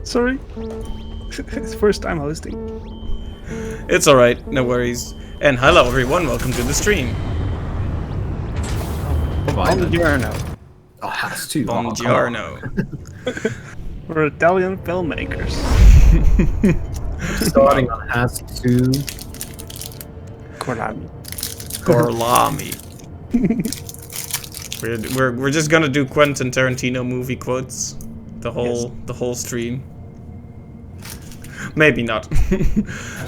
Sorry. It's first time hosting. It's alright, no worries. And hello everyone, welcome to the stream. Buongiorno. Oh, has to. Buongiorno. We're Italian filmmakers. Starting on has to. Corlami. Gorlami. We're just gonna do Quentin Tarantino movie quotes. The whole stream. Maybe not.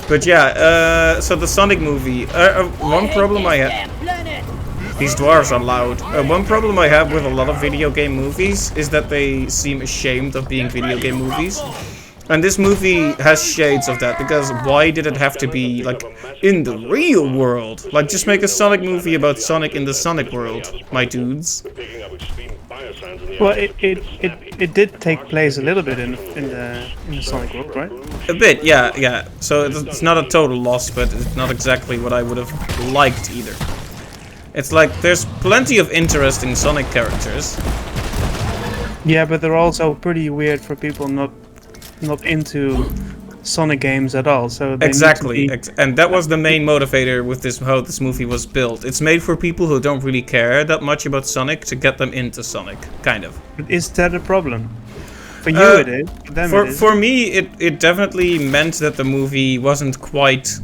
But yeah, so the Sonic movie. One problem I have. These dwarves are loud. One problem I have with a lot of video game movies is that they seem ashamed of being video game movies. And this movie has shades of that, because why did it have to be, like, in the real world? Like, just make a Sonic movie about Sonic in the Sonic world, my dudes. Well, it did take place a little bit in the Sonic world, right? A bit, yeah. So it's not a total loss, but it's not exactly what I would have liked either. It's like, there's plenty of interesting Sonic characters. Yeah, but they're also pretty weird for people not into Sonic games at all. So they Exactly, and that was the main motivator with this, how this movie was built. It's made for people who don't really care that much about Sonic to get them into Sonic, kind of. But is that a problem? For you it is. For them it is. For me, it definitely meant that the movie wasn't quite,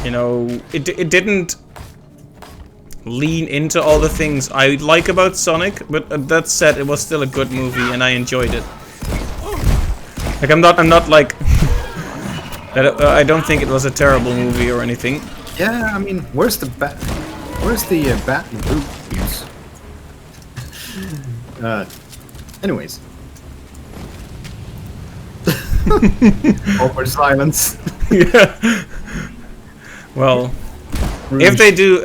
you know, it didn't lean into all the things I like about Sonic, but that said, it was still a good movie and I enjoyed it. Like, I'm not like I don't think it was a terrible movie or anything. Yeah, I mean, where's the bat and boot use? Anyways. Awkward silence. Yeah. Well, if they do,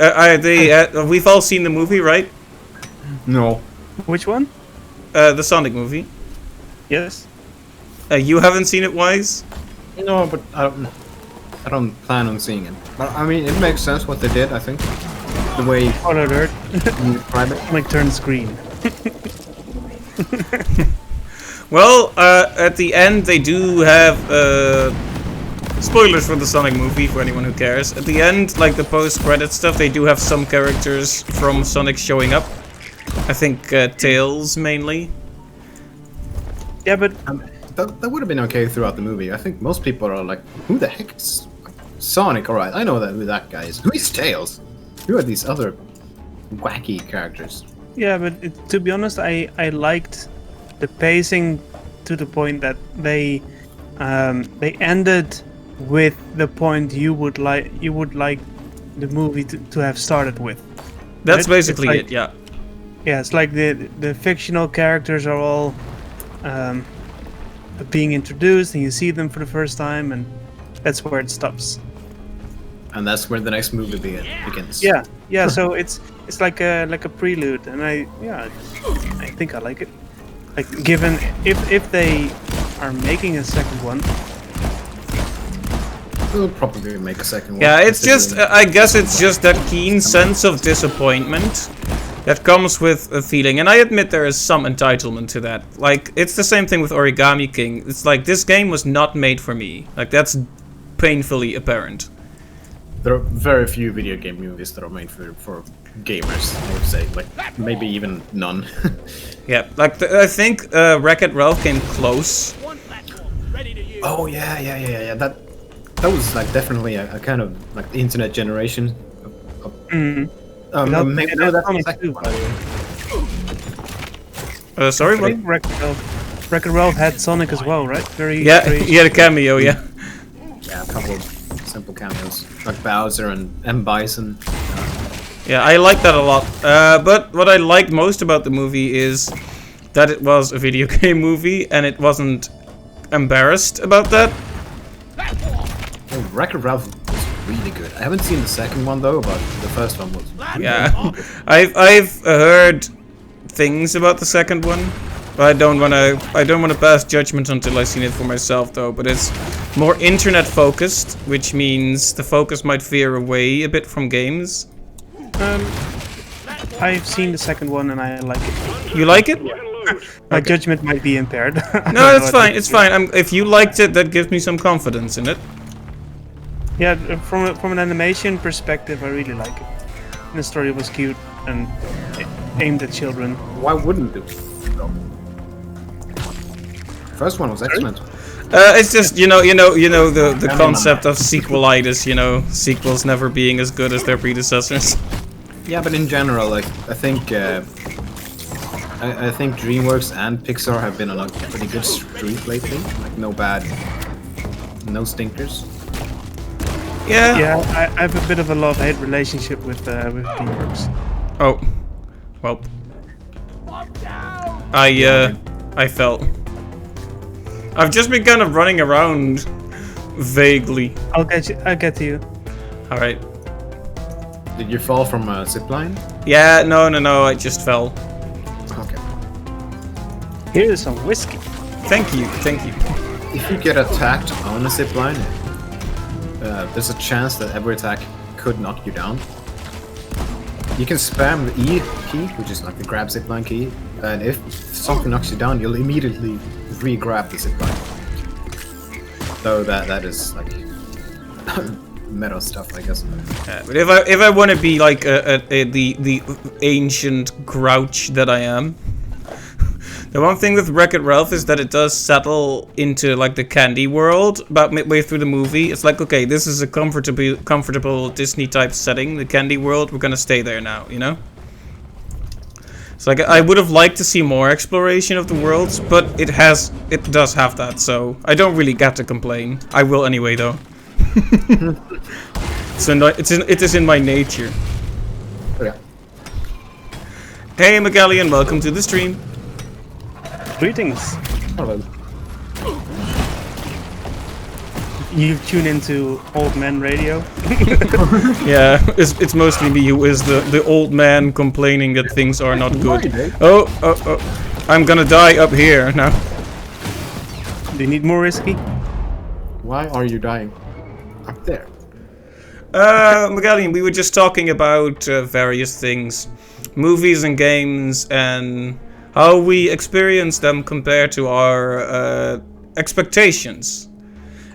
we've all seen the movie, right? No. Which one? The Sonic movie. Yes. You haven't seen it, Wise? No, but I don't plan on seeing it. But I mean, it makes sense what they did. I think the way Spoiler alert. you describe it. Sonic turns green. Well, at the end they do have spoilers for the Sonic movie for anyone who cares. At the end, like the post-credit stuff, they do have some characters from Sonic showing up. I think Tails mainly. Yeah, but That would have been okay throughout the movie. I think most people are like, who the heck is Sonic? Alright, I know who that guy is. Who is Tails? Who are these other wacky characters? yeah, but to be honest, I liked the pacing to the point that they ended with the point you would like the movie to have started with. That's Right? basically It's like- it, yeah. Yeah, it's like the fictional characters are all being introduced, and you see them for the first time, and that's where it stops. And that's where the next movie begins. Yeah. So it's like a prelude, and I think I like it. Like, given if they are making a second one, We'll probably make a second one. Yeah, it's just, I guess it's just that keen sense of disappointment that comes with a feeling, and I admit there is some entitlement to that. Like, it's the same thing with Origami King. It's like, this game was not made for me. Like, that's painfully apparent. There are very few video game movies that are made for gamers, I would say. Like, maybe even none. Yeah, like, I think Wreck-It Ralph came close. Oh, yeah. That was, like, definitely a kind of, like, the internet generation. Maybe no, that's the second one. Sorry, I what? think Wreck-It Ralph had Sonic as well, right? Yeah, he had a cameo, yeah. Yeah, a couple of simple cameos. Like Bowser and M. Bison. Yeah, I like that a lot. But what I liked most about the movie is that it was a video game movie, and it wasn't embarrassed about that. Oh, Wreck-It Ralph was really good. I haven't seen the second one though, but the first one was. Yeah, I've heard things about the second one, but I don't wanna pass judgment until I've seen it for myself though. But it's more internet focused, which means the focus might veer away a bit from games. I've seen the second one and I like it. You like it? My judgment might be impaired. No, it's fine. It's fine. If you liked it, that gives me some confidence in it. Yeah, from an animation perspective, I really like it. And the story was cute and aimed at children. Why wouldn't it? No. First one was excellent. It's just you know the concept of sequelitis. You know, sequels never being as good as their predecessors. Yeah, but in general, like I think DreamWorks and Pixar have been on a pretty good streak lately. Like no stinkers. Yeah. Yeah, I have a bit of a love-hate relationship with DreamWorks. Oh, well. I felt. I've just been kind of running around vaguely. I'll get to you. All right. Did you fall from a zipline? Yeah, no, I just fell. Okay. Here's some whiskey. Thank you. If you get attacked on a zipline, there's a chance that every attack could knock you down. You can spam the E key, which is like the grab zipline key, and if something knocks you down, you'll immediately re-grab the zipline. So that is like meta stuff, I guess. But if I want to be like the ancient grouch that I am, the one thing with Wreck-It Ralph is that it does settle into like the candy world about midway through the movie. It's like, okay, this is a comfortable Disney type setting, the candy world. We're gonna stay there now, you know. It's like I would have liked to see more exploration of the worlds, but it does have that, so I don't really get to complain. I will anyway, though. It is in my nature. Yeah. Hey, Magallian, welcome to the stream. Greetings. Hello. You tune into Old Man Radio. Yeah, it's mostly me who is the old man complaining that things are not good. Oh, I'm gonna die up here now. Do you need more whiskey? Why are you dying? Up there. Magallian, we were just talking about various things. Movies and games and how we experience them compared to our expectations.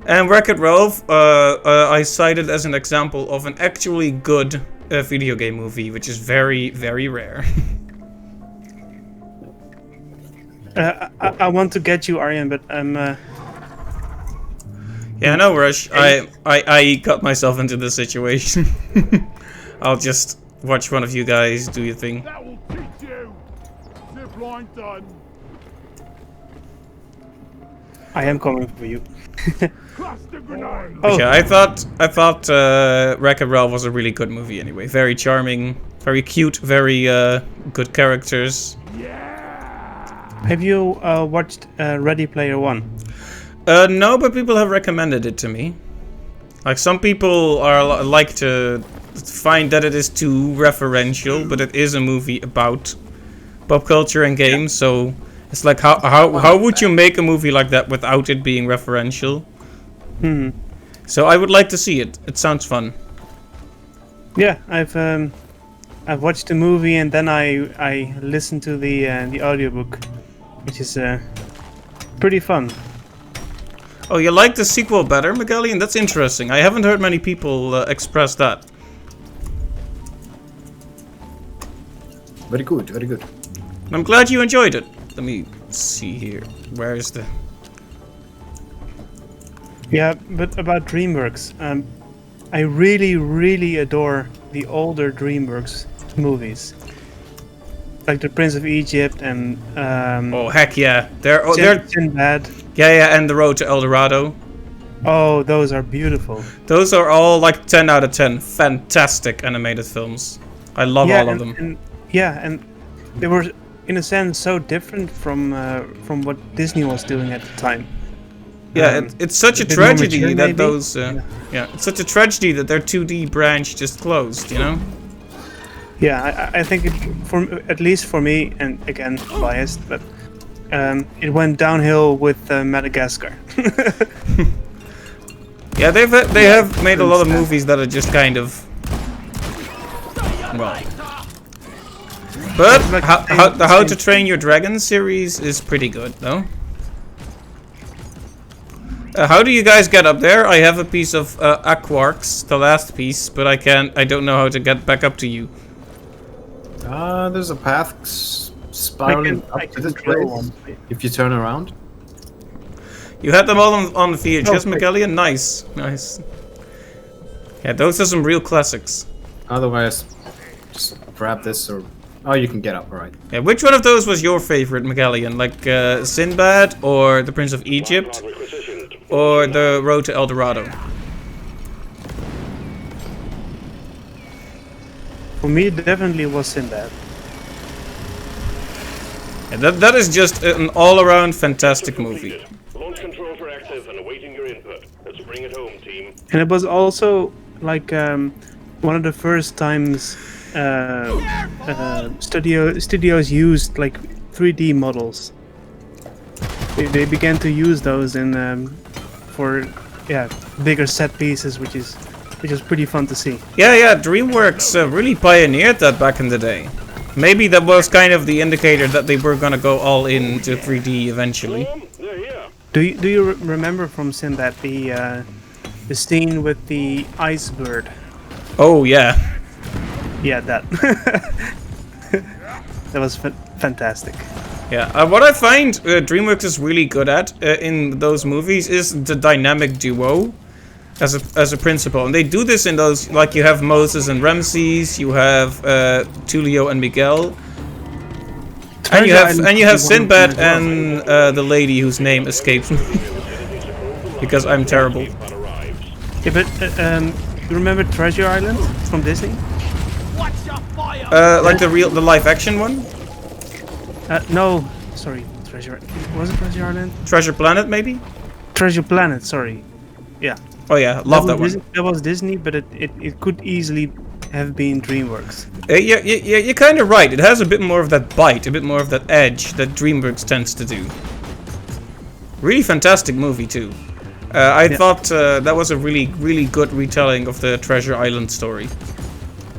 And Wreck-It Ralph, I cited as an example of an actually good video game movie, which is very, very rare. I want to get you, Aryan, but I'm... Yeah, no rush. I got myself into this situation. I'll just watch one of you guys do your thing. That will teach you. Zip line done. I am coming for you. Cluster grenade. Oh. Okay, I thought Wreck-It Ralph was a really good movie anyway. Very charming, very cute, very good characters. Yeah. Have you watched Ready Player One? No, but people have recommended it to me. Like some people are like to find that it is too referential, but it is a movie about pop culture and games, so it's like how would you make a movie like that without it being referential? So I would like to see it. It sounds fun. Yeah, I've watched the movie and then I listened to the audiobook, which is pretty fun. Oh, you like the sequel better, Magallian? That's interesting. I haven't heard many people express that. Very good, very good. I'm glad you enjoyed it. Let me see here. Where is the... Yeah, but about DreamWorks, I really, really adore the older DreamWorks movies, like The Prince of Egypt and Oh heck yeah! They're Sinbad. yeah, and The Road to El Dorado. Oh, those are beautiful. Those are all like 10 out of 10. Fantastic animated films. I love all of them. And they were, in a sense, so different from what Disney was doing at the time. Yeah, it's such a bit more tragedy mature, that maybe? those. Yeah, it's such a tragedy that their 2D branch just closed. You know. Yeah, I think at least for me, and again biased, but it went downhill with Madagascar. Yeah, they have made a lot of movies that are just kind of, well, But It's like How to Train Your Dragon series is pretty good, though. How do you guys get up there? I have a piece of Aquarks, the last piece, but I don't know how to get back up to you. There's a path spiraling I up to this drill place. one. If you turn around. You had them all on the VHS, Oh, great. Magellan? Nice, nice. Yeah, those are some real classics. Otherwise, just grab this or... Oh, you can get up, alright. Yeah, which one of those was your favorite, Magellan? Like Sinbad, or The Prince of Egypt, or The Road to El Dorado? For me, it definitely was Sinbad. Yeah, that is just an all-around fantastic movie. Launch controls are active and awaiting your input. Let's bring it home, team. And it was also like one of the first times studios used like 3D models. They began to use those in for bigger set pieces, which is pretty fun to see. Yeah, DreamWorks really pioneered that back in the day. Maybe that was kind of the indicator that they were gonna go all into 3D eventually. They're here. Do you remember from Sinbad the scene with the iceberg? Oh yeah. Yeah, that. That was fantastic. Yeah, what I find DreamWorks is really good at in those movies is the dynamic duo as a principle, and they do this in those, like you have Moses and Ramses, you have Tulio and Miguel, and you have Sinbad and the lady whose name escapes me because I'm terrible. Yeah, but you remember Treasure Island from Disney? Like the live action one, No, sorry, was it Treasure Island? Treasure Planet maybe. Treasure Planet, sorry. Yeah. Oh yeah, love that one. That was Disney, but it could easily have been DreamWorks. Yeah, you're kind of right. It has a bit more of that bite, a bit more of that edge that DreamWorks tends to do. Really fantastic movie too. I thought that was a really good retelling of the Treasure Island story.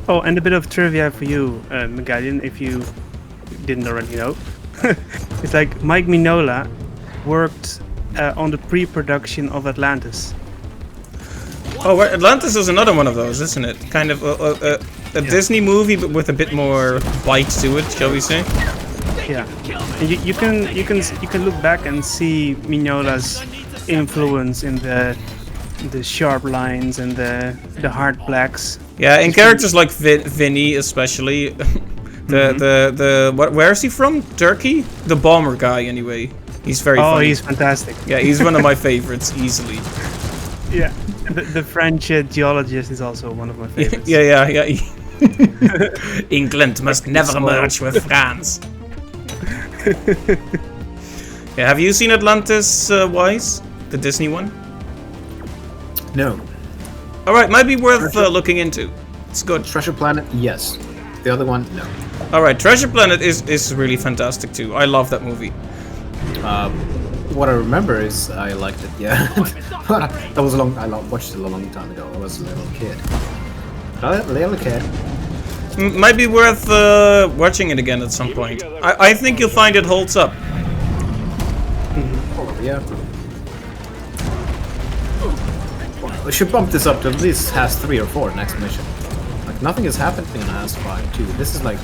Oh, and a bit of trivia for you, Magallian, if you didn't already know. It's like Mike Mignola worked on the pre-production of Atlantis. Oh, right, Atlantis is another one of those, isn't it? Kind of a Disney movie, but with a bit more bite to it, shall we say? Yeah, and you can look back and see Mignola's influence in the sharp lines and the hard blacks. Yeah, in characters like Vinny, especially. Where is he from? Turkey? The bomber guy, anyway. He's very funny. Oh, he's fantastic. Yeah, he's one of my favorites, easily. Yeah, the French geologist is also one of my favorites. Yeah. England must never merge with France. Yeah, have you seen Atlantis, Wise? The Disney one? No. Alright, might be worth looking into. It's good. Treasure Planet, yes. The other one, no. Alright, Treasure Planet is really fantastic too. I love that movie. What I remember is I liked it, yeah. That was I watched it a long time ago. I was a little kid. Might be worth watching it again at some point. I think you'll find it holds up. Yeah. We should bump this up to at least has 3 or 4 next mission. Like nothing is happening in has 5 too. This is like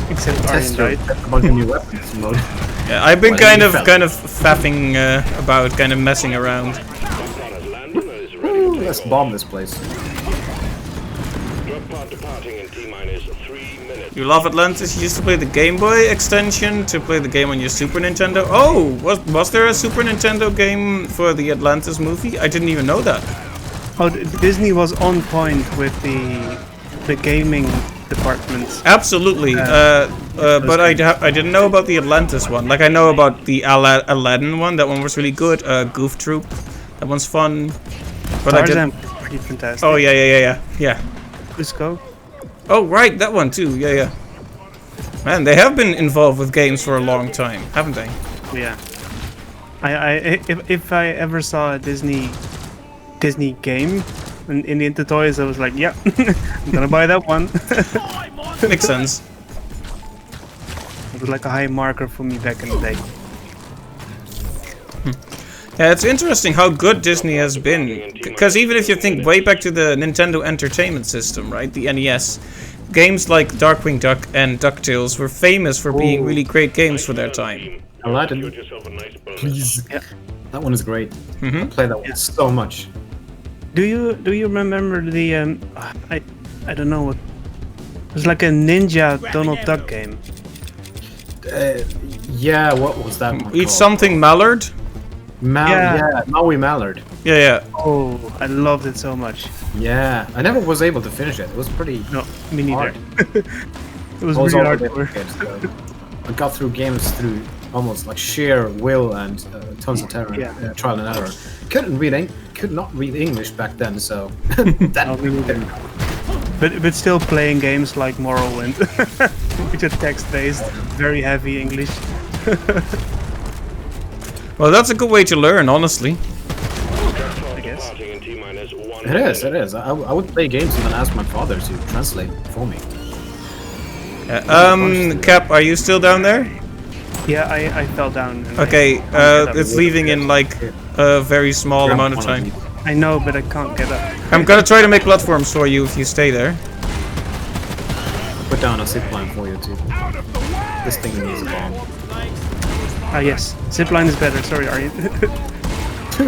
Except test Aryan, drive, right? a bunch of new weapons mode. Yeah, I've been Well, kind you of felt faffing about, kind of messing around. Ooh, let's bomb this place. Drop pod departing in T-minus 3 minutes. You love Atlantis? You used to play the Game Boy extension to play the game on your Super Nintendo? Oh, was there a Super Nintendo game for the Atlantis movie? I didn't even know that. Oh, Disney was on point with the gaming department. Absolutely, but I didn't know about the Atlantis one. Like I know about the Aladdin one. That one was really good. Goof Troop, that one's fun. But Tarzan, pretty fantastic. Oh yeah. Cusco. Oh right, that one too. Yeah. Man, they have been involved with games for a long time, haven't they? Yeah. If I ever saw a Disney game in the Intertoys, I was like, yeah, I'm gonna buy that one. Makes sense. was like a high marker for me back in the day. Yeah, it's interesting how good Disney has been. Because even if you think way back to the Nintendo Entertainment System, right, the NES, games like Darkwing Duck and DuckTales were famous for being really great games for their time. Aladdin, Get yourself a nice bonus. please. Yeah. That one is great. I play that one so much. Do you remember the I don't know what it was like a ninja Donald Duck game? Yeah, what was that one Eat called? something Mallard? Yeah, Maui Mallard. Yeah, yeah. Oh, I loved it so much. Yeah, I never was able to finish it. It was pretty No, me neither. hard. It was I was really already hardcore. a kid, so I got through games through almost like sheer will and tons of terror, Yeah. trial and error. Could not read English back then, so that No, me neither. But still playing games like Morrowind, which are text-based, very heavy English. Well, that's a good way to learn, honestly. I guess. Departing in T-minus 1 It is, it is. I would play games and then ask my father to translate for me. Cap, are you still down there? Yeah, I fell down. And Okay, I it's leaving in like a very small amount of time. I know, but I can't get up. I'm gonna try to make platforms for you if you stay there. Put down a zip line for you too. This thing needs a bomb. Ah, yes. Zipline is better. Sorry, Arjen.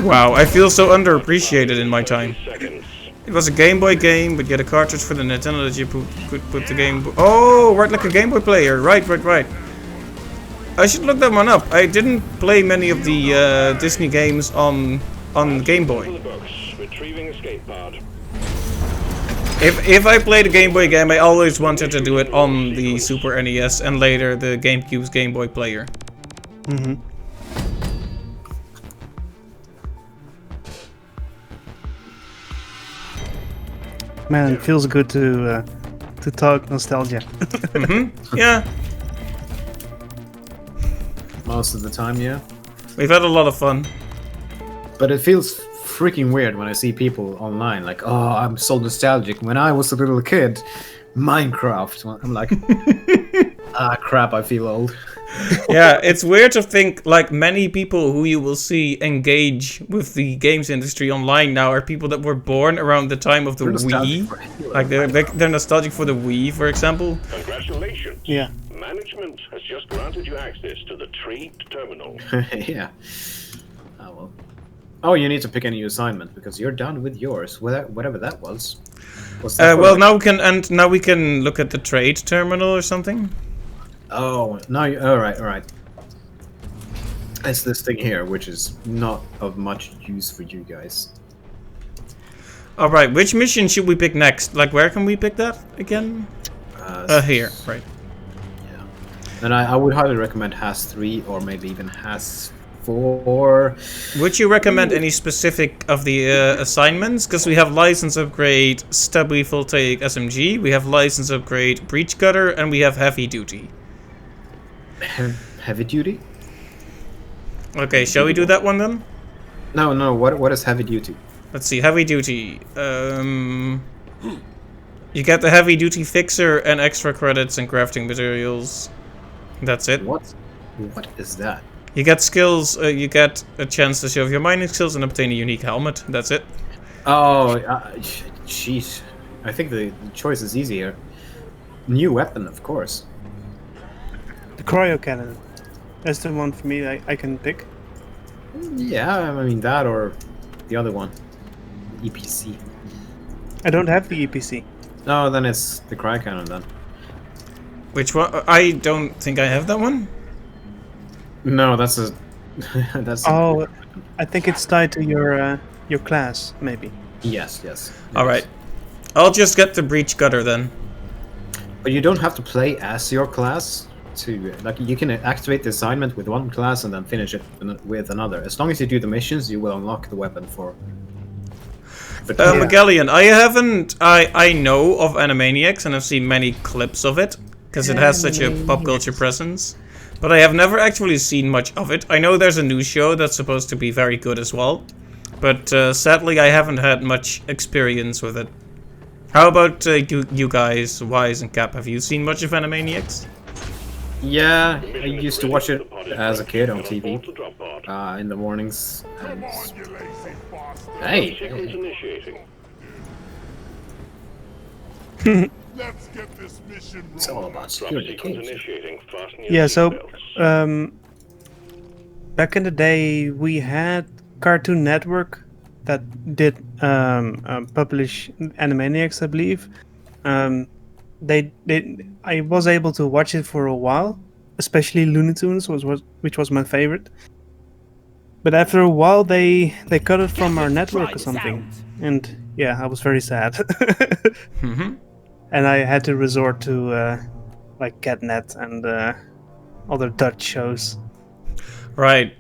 Wow, I feel so underappreciated in my time. seconds. It was a Game Boy game, but you had a cartridge for the Nintendo that you could put the Game Boy... Oh, right, like a Game Boy player. Right. I should look that one up. I didn't play many of the Disney games on Game Boy. The books. Retrieving escape pod. If I played a Game Boy game, I always wanted to do it on the Super NES and later the GameCube's Game Boy player. Mm-hmm. Man, it feels good to talk nostalgia. Yeah, Most of the time, yeah. we've had a lot of fun. But it feels freaking weird when I see people online like, oh, I'm so nostalgic. When I was a little kid, Minecraft. Well, I'm like, ah, crap, I feel old. Yeah, it's weird to think like many people who you will see engage with the games industry online now are people that were born around the time of the nostalgic Wii. for it. Like they're nostalgic for the Wii, for example. Congratulations. Yeah. Management has just granted you access to the tree terminal. Yeah. Oh, well. Oh, you need to pick a new assignment because you're done with yours, whatever that was. Was that Well, for- now we can look at the trade terminal or something. Oh, no, all right. It's this thing here, which is not of much use for you guys. All right, which mission should we pick next? Like, where can we pick that again? Here, right. Yeah. And I would highly recommend Has 3 or maybe even Has 4. Would you recommend any specific of the assignments? Because we have license upgrade, stubby full take SMG, we have license upgrade breach cutter, and we have heavy duty. Heavy duty? Okay, shall we do that one then? No, what is heavy duty? Let's see, heavy duty. You get the heavy duty fixer and extra credits and crafting materials. That's it. What is that? You get skills, you get a chance to show off your mining skills and obtain a unique helmet. That's it. Oh, jeez. I think the choice is easier. New weapon, of course. The cryo cannon. That's the one for me I can pick. Yeah, I mean that or the other one. EPC. I don't have the EPC. No, then it's the cry cannon then. Which one? I don't think I have that one. No, that's a that's a, Oh, I think it's tied to your class, maybe. yes. All right. I'll just get the breach cutter then. But you don't have to play as your class to like you can activate the assignment with one class and then finish it with another. As long as you do the missions, you will unlock the weapon for. But Magellan, I know of Animaniacs and I've seen many clips of it because it has such a pop culture presence, but I have never actually seen much of it. I know there's a new show that's supposed to be very good as well, but sadly I haven't had much experience with it. How about you guys, Wise and Cap? Have you seen much of Animaniacs? Yeah, I used to watch it as a kid on TV To drop pod. in the mornings. And... You lazy bastard. Hey, Sequence hey, initiating. Let's get this mission it's all rolling. about Drop security. sequence Kids. initiating. Fasten your Yeah, so seatbelts. back in the day, we had Cartoon Network that did publish Animaniacs, I believe. I was able to watch it for a while, especially Looney Tunes which was my favorite. But after a while, they cut it from our network or something, and yeah, I was very sad. And I had to resort to like Catnet and other Dutch shows. Right.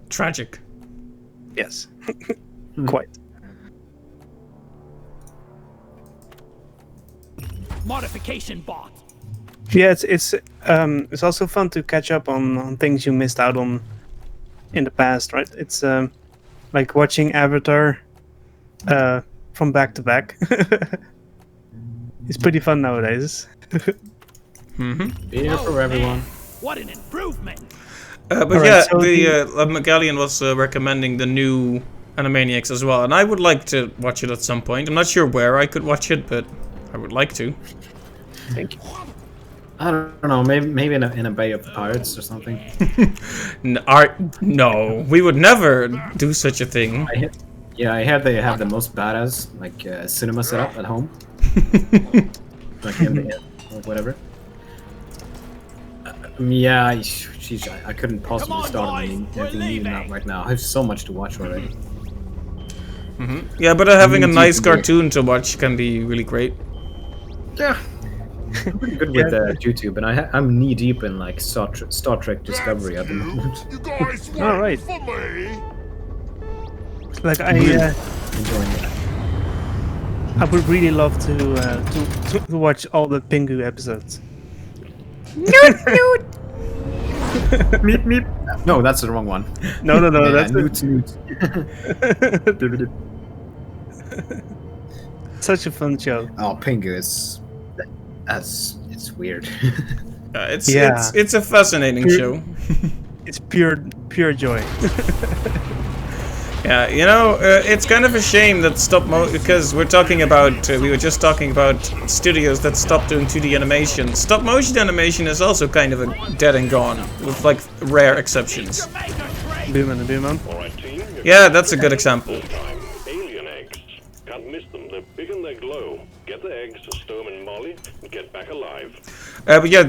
Tragic. Yes, quite. Modification bot. Yeah, it's also fun to catch up on things you missed out on in the past, right? It's like watching Avatar from back to back. It's pretty fun nowadays. Beer for everyone. What an improvement! But Alright, yeah, so the Megalian was recommending the new Animaniacs as well, and I would like to watch it at some point. I'm not sure where I could watch it, but I would like to. Thank you. I don't know, maybe in a Bay of Pirates or something. No, we would never do such a thing. I heard they have the most badass like cinema setup at home. Like or whatever. Yeah, geez, I couldn't possibly Come on, start boys, anything we're new leaving. right now. I have so much to watch already. Yeah, but having a Mm, nice yeah. cartoon to watch can be really great. Yeah. I'm pretty good with YouTube, and I'm knee deep in like Star Trek Discovery at the moment. You guys waiting All right. for me? Like Enjoying it. I would really love to watch all the Pingu episodes. Meep meep. No, that's the wrong one. No, Yeah, that's newt newt. such a fun show. Oh, Pingu is it's weird. Yeah. It's a fascinating show. It's pure joy. Yeah, you know, it's kind of a shame that because we're talking about we were just talking about studios that stopped doing 2D animation. Stop motion animation is also kind of dead and gone, with like rare exceptions. Boom and boom on. Alright, team. Yeah, that's a good example. Time. Alien eggs. Can't miss them. They're big and they glow. Get the eggs to Storm and Molly and get back alive. But yeah,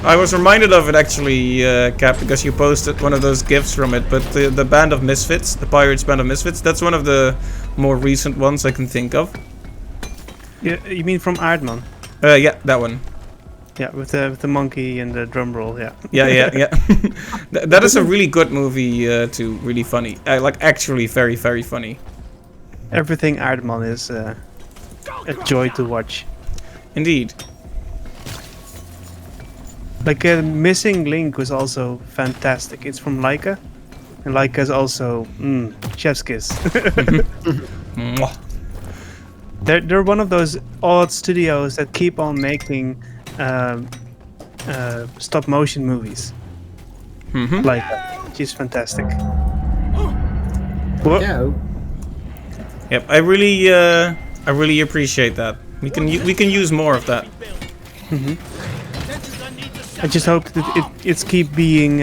I was reminded of it actually, Cap, because you posted one of those gifs from it. But the Band of Misfits, the Pirates Band of Misfits, that's one of the more recent ones I can think of. Yeah, you mean from Aardman? Yeah, that one. Yeah, with the monkey and the drum roll. Yeah. Yeah. That is a really good movie too. Really funny. Like actually very, very funny. Everything Aardman is a joy to watch. Indeed. Like Missing Link was also fantastic. It's from Laika, and Laika is also chef's kiss. Mwah. They're one of those odd studios that keep on making stop motion movies. Laika, she's fantastic. Whoa. Yeah. Yep, I really appreciate that. We can use more of that. I just hope that it's keep being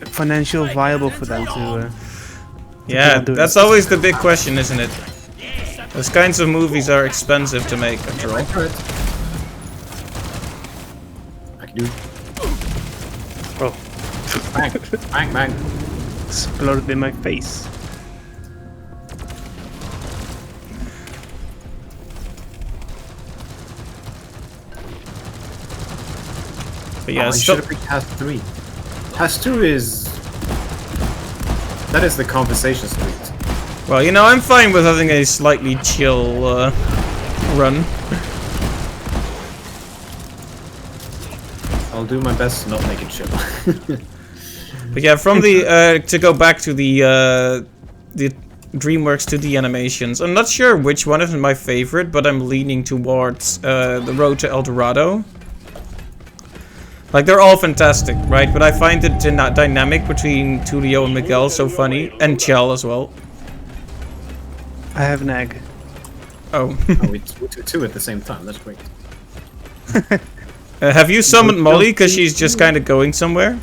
financial viable for them to. Yeah, do it. that's always the big question, isn't it? Those kinds of movies are expensive to make, after all. I can do it. Oh, Bang, bang, bang. exploded in my face. But yeah, I should have picked Task 3. Task 2 is... That is the conversation street. well, you know, I'm fine with having a slightly chill run. I'll do my best to not make it chill. But yeah, from the to go back to the DreamWorks 2D animations, I'm not sure which one is my favorite, but I'm leaning towards The Road to El Dorado. Like, they're all fantastic, right? But I find the dynamic between Tulio and Miguel so funny. And Chell as well. I have an egg. Oh. Oh, we do two at the same time. That's great. Have you summoned Molly? Because she's just kind of going somewhere.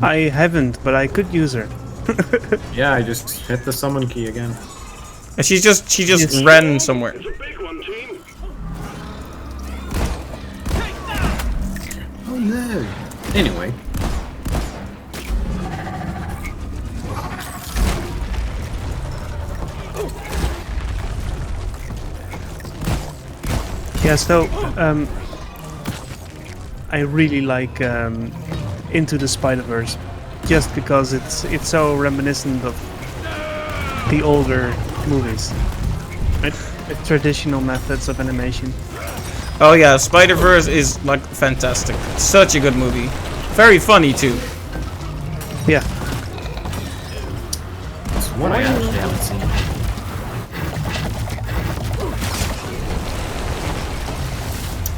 I haven't, but I could use her. Yeah, I just hit the summon key again. And she just Yes. ran somewhere. It's a big one, team. Oh no. Anyway. Yeah, so I really like Into the Spider-Verse, just because it's so reminiscent of the older movies, right? The traditional methods of animation. Oh yeah, Spider-Verse is like fantastic. Such a good movie. Very funny too. Yeah, It's one I actually haven't seen.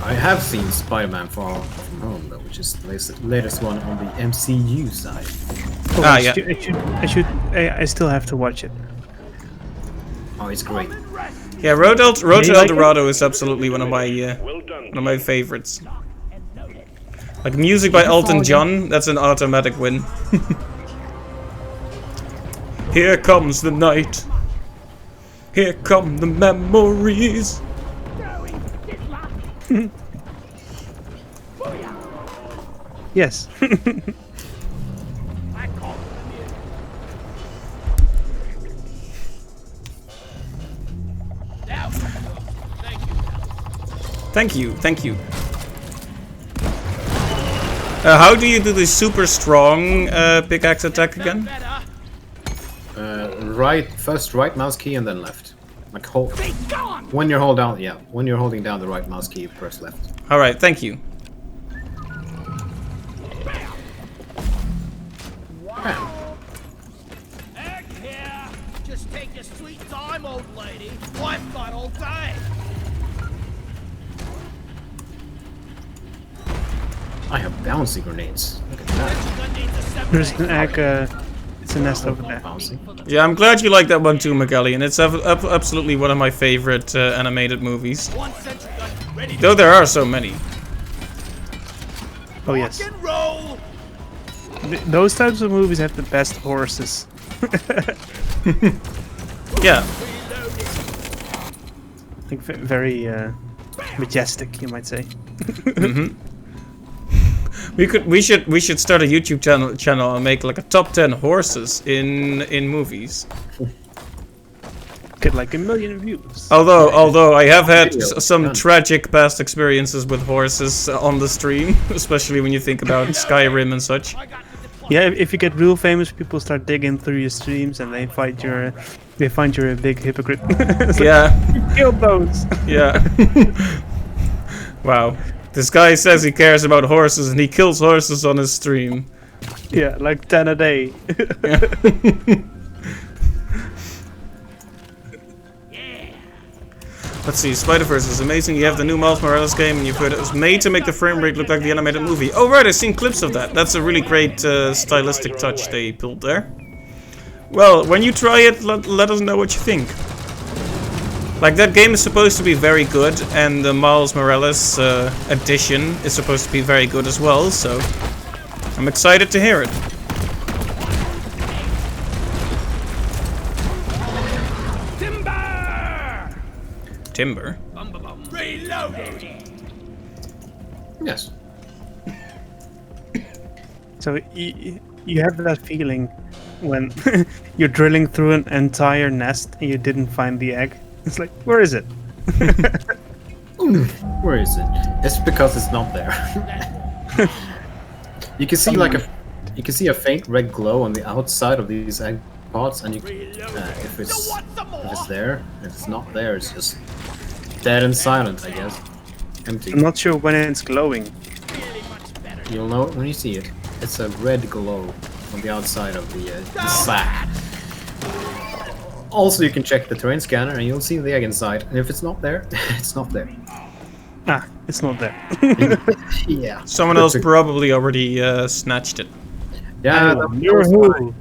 I have seen Spider-Man Far From Home, though, which is the latest one on the MCU side. Yeah. I still have to watch it. Oh, it's great. Yeah, Road to you like El Dorado is absolutely one of Well done. my favorites. Like music by Elton John, that's an automatic win. Here comes the night. Here come the memories. Yes. Thank you, thank you. How do you do the super strong pickaxe attack again? First right mouse key and then left. Like hold. When you're when you're holding down the right mouse key, you press left. All right, thank you. Bam. Egg here. Just take your sweet time, old lady. I've got all day. I have bouncy grenades. Look at that. There's an egg. It's a nest over there. Bouncy. Yeah, I'm glad you like that one too, Magellan. It's absolutely one of my favorite animated movies. One sentry gun ready to Though there are so many. Oh yes. rock and roll. Those types of movies have the best horses. Yeah. Like very majestic, you might say. We should start a YouTube channel and make like a top 10 horses in movies. Get like 1 million views. Although I have had Video, some done. tragic past experiences with horses on the stream, especially when you think about Skyrim and such. Yeah, if you get real famous, people start digging through your streams and they find you're a big hypocrite. It's like, Yeah, kill those. yeah. Wow. This guy says he cares about horses and he kills horses on his stream. Yeah, like 10 a day. Let's see, Spider-Verse is amazing. You have the new Miles Morales game and you've heard it was made to make the frame rate look like the animated movie. Oh right, I've seen clips of that. That's a really great stylistic touch they pulled there. Well, when you try it, let us know what you think. Like, that game is supposed to be very good, and the Miles Morales edition is supposed to be very good as well, so I'm excited to hear it. Timber? Reloading. Yes. So you have that feeling when you're drilling through an entire nest and you didn't find the egg. It's like, where is it? Where is it? It's because it's not there. You can see you can see a faint red glow on the outside of these egg pods, and if it's there, if it's not there, it's just dead and silent, I guess. Empty. I'm not sure when it's glowing. You'll know it when you see it. It's a red glow on the outside of the sack. Also, you can check the terrain scanner and you'll see the egg inside. And if it's not there, it's not there. Ah, it's not there. Yeah. Someone else probably already snatched it. Yeah, You're who?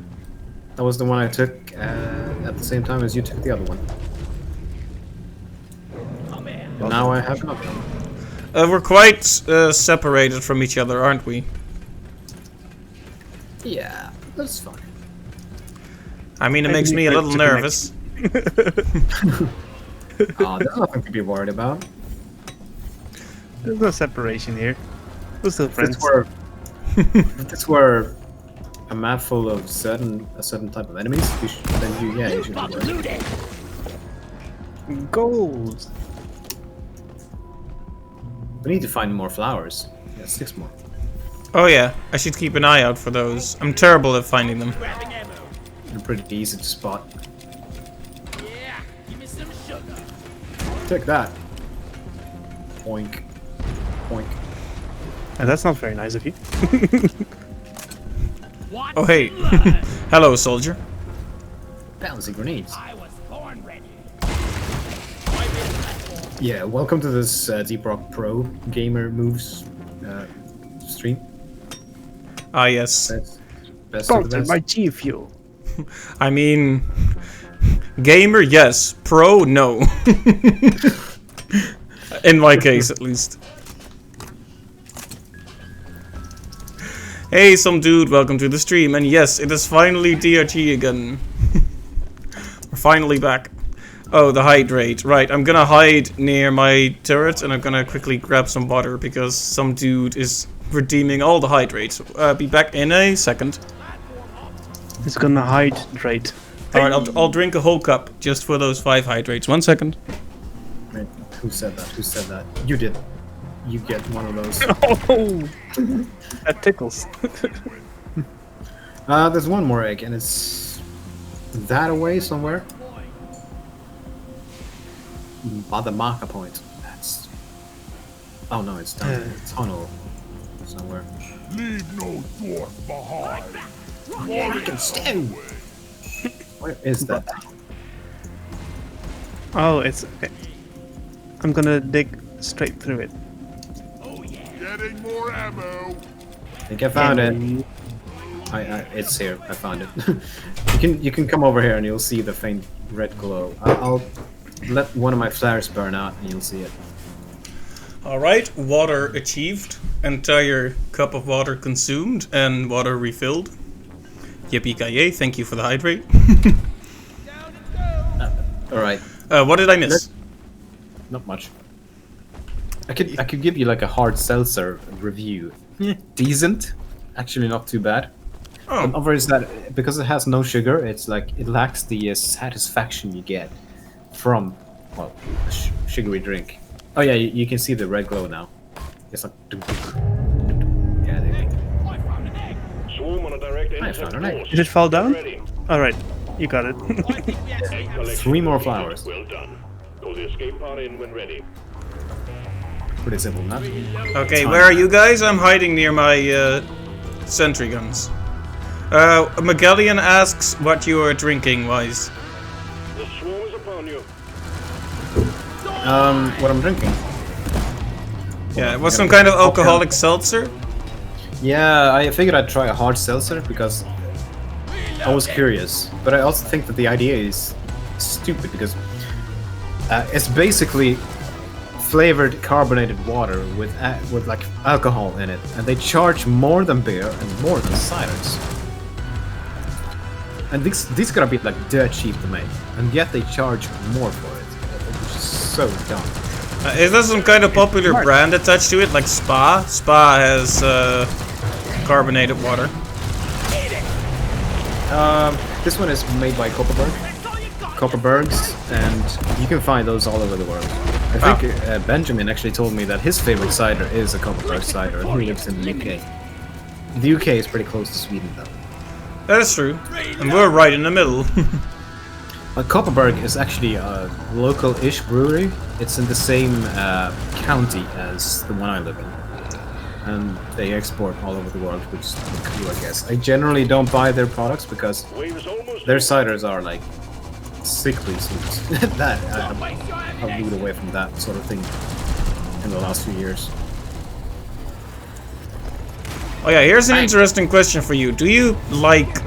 that was the one I took at the same time as you took the other one. And now I have another one. We're quite separated from each other, aren't we? Yeah, that's fine. I mean, it makes me a little nervous. There's nothing to be worried about. There's no separation here. We're still friends. If this were a map full of a certain type of enemies, you should be worried. Gold. We need to find more flowers. Yeah, 6 more. Oh yeah, I should keep an eye out for those. I'm terrible at finding them. Grabbing ammo. They're pretty easy to spot. Yeah, give me some sugar. Take that. Poink. Poink. And that's not very nice of you. What? Oh hey, hello soldier. Bouncy grenades. I was born ready. Yeah, welcome to this Deep Rock Pro Gamer Moves stream. Ah yes. Best of the Sponsored best. by G Fuel. I mean, gamer yes, pro no. In my case, at least. Hey, some dude, welcome to the stream. And yes, it is finally DRG again. We're finally back. Oh, the hydrate. Right, I'm gonna hide near my turret and I'm gonna quickly grab some water because some dude is redeeming all the hydrates. Be back in a second. It's gonna hydrate. Alright, I'll drink a whole cup just for those 5 hydrates. 1 second. Wait, who said that? Who said that? You did. You get one of those. Oh, that tickles. There's one more egg, and it's that away somewhere. By the marker point. That's. Oh no, it's down in the tunnel somewhere. Leave no dwarf behind. Where is that? Oh, it's okay. I'm gonna dig straight through it. Getting more ammo. I think I found it. It's here. I found it. you can come over here and you'll see the faint red glow. I'll let one of my flares burn out and you'll see it. Alright, water achieved. Entire cup of water consumed and water refilled. Yippee-ki-yay, thank you for the hydrate. All right. What did I miss? Not much. I could give you like a hard seltzer review. Decent, actually not too bad. Oh. The other is that because it has no sugar, it's like it lacks the satisfaction you get from well a sugary drink. Oh yeah, you can see the red glow now. It's like yeah. There you go. I found an egg. Swarm on a direct I intercept found an egg. course. Did it fall down? Ready. Alright, you got it. I think we have Egg some. collection 3 more completed. flowers. Well done. Call the escape pod in when ready. Pretty simple, not? Okay, where are you guys? I'm hiding near my sentry guns. Magellan asks what you are drinking, Wise. The swarm is upon you. What I'm drinking? Yeah, it was some kind of alcoholic seltzer? Yeah, I figured I'd try a hard seltzer because I was curious. But I also think that the idea is stupid because it's basically flavored carbonated water with like alcohol in it, and they charge more than beer and more than ciders. And these gotta be like dirt cheap to make, and yet they charge more for it, which is so dumb. Is there some kind of popular smart. brand attached to it, like Spa? Spa has carbonated water. This one is made by Copperbergs, and you can find those all over the world. I think Benjamin actually told me that his favorite cider is a Copperberg cider, and he lives in the UK. The UK is pretty close to Sweden, though. That is true. And we're right in the middle. Copperberg is actually a local-ish brewery. It's in the same county as the one I live in. And they export all over the world, which is cool, I guess. I generally don't buy their products because Wave is almost their ciders are like sickly sweet. I'll move away from that sort of thing. in the last few years. Oh yeah, here's an interesting question for you. Do you like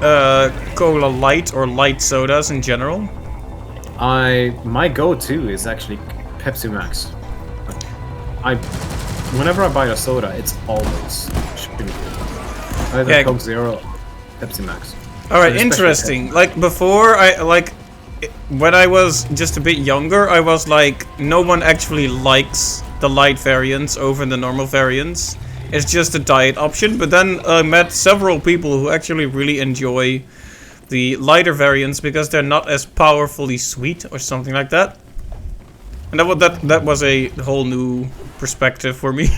Cola Light or light sodas in general? My go-to is actually Pepsi Max. Whenever I buy a soda, it's always sugar. Either Yeah. Coke Zero, or Pepsi Max. All right, So especially interesting. Pepsi. Like before, when I was just a bit younger, I was like, no one actually likes the light variants over the normal variants. It's just a diet option. But then I met several people who actually really enjoy the lighter variants because they're not as powerfully sweet or something like that. And that was a whole new perspective for me.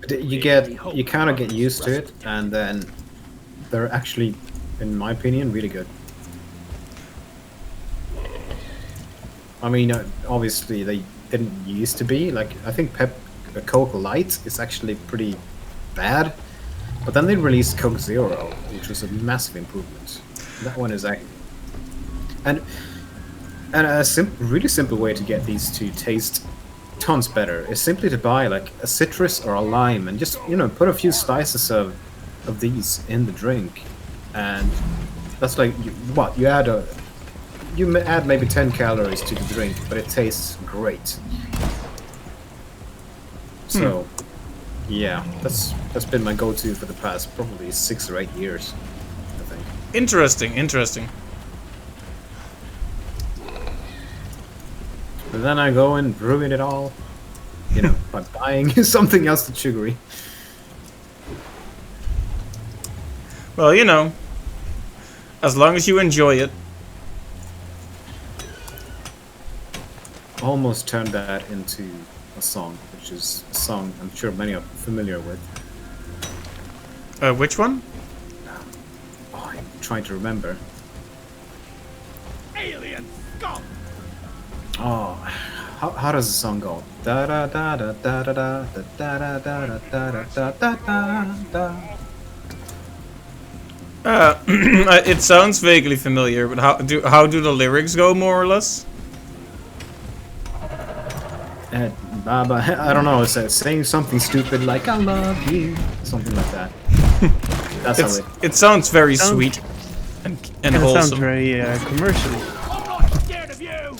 You kind of get used to it, and then they're actually, in my opinion, really good. I mean, obviously they didn't used to be. Like, I think Coke Light is actually pretty bad, but then they released Coke Zero, which was a massive improvement. That one is actually, and a really simple way to get these to taste tons better is simply to buy like a citrus or a lime and just, you know, put a few slices of these in the drink, and that's like you add maybe 10 calories to the drink, but it tastes great. So yeah, that's been my go-to for the past probably 6 or 8 years, I think. Interesting. But then I go and ruin it all, you know, by buying something else that's sugary. Well, you know, as long as you enjoy it. Almost turned that into a song, which is a song I'm sure many are familiar with. Which one? Oh, I'm trying to remember. Alien scum! Oh, how does the song go? Da da da da da da da da da da da da da da da. It sounds vaguely familiar, but how do the lyrics go, more or less? Baba, I don't know. It's saying something stupid like "I love you," something like that. That's how It sounds very sweet and It sounds wholesome. very commercial. I'm not scared of you!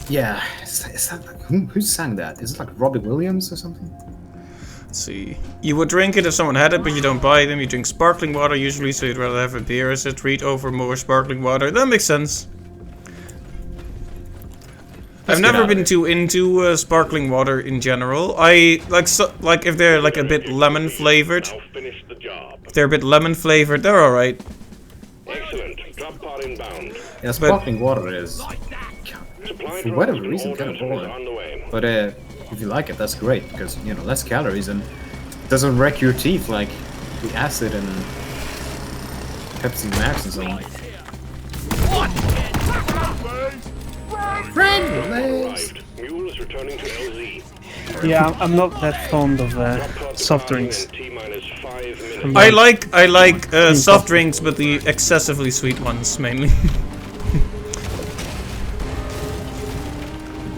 Yeah, is that like, who sang that? Is it like Robbie Williams or something? Let's see. You would drink it if someone had it, but you don't buy them. You drink sparkling water usually, so you'd rather have a beer as a treat over more sparkling water. That makes sense. I've never been too into sparkling water in general. I like if they're like a bit lemon flavored. Now finish the job. If they're a bit lemon flavored, they're all right. Excellent. Drop pod inbound. Yeah, sparkling water is, Supply for drops whatever from reason, all kind of customers boring. on the way. But if you like it, that's great because, you know, less calories and doesn't wreck your teeth like the acid and Pepsi Max and so on. Arrived. Mule is returning to LZ. Yeah, I'm not that fond of Pod soft departing drinks. in T-minus 5 minutes. I like soft drinks, but the excessively sweet ones mainly.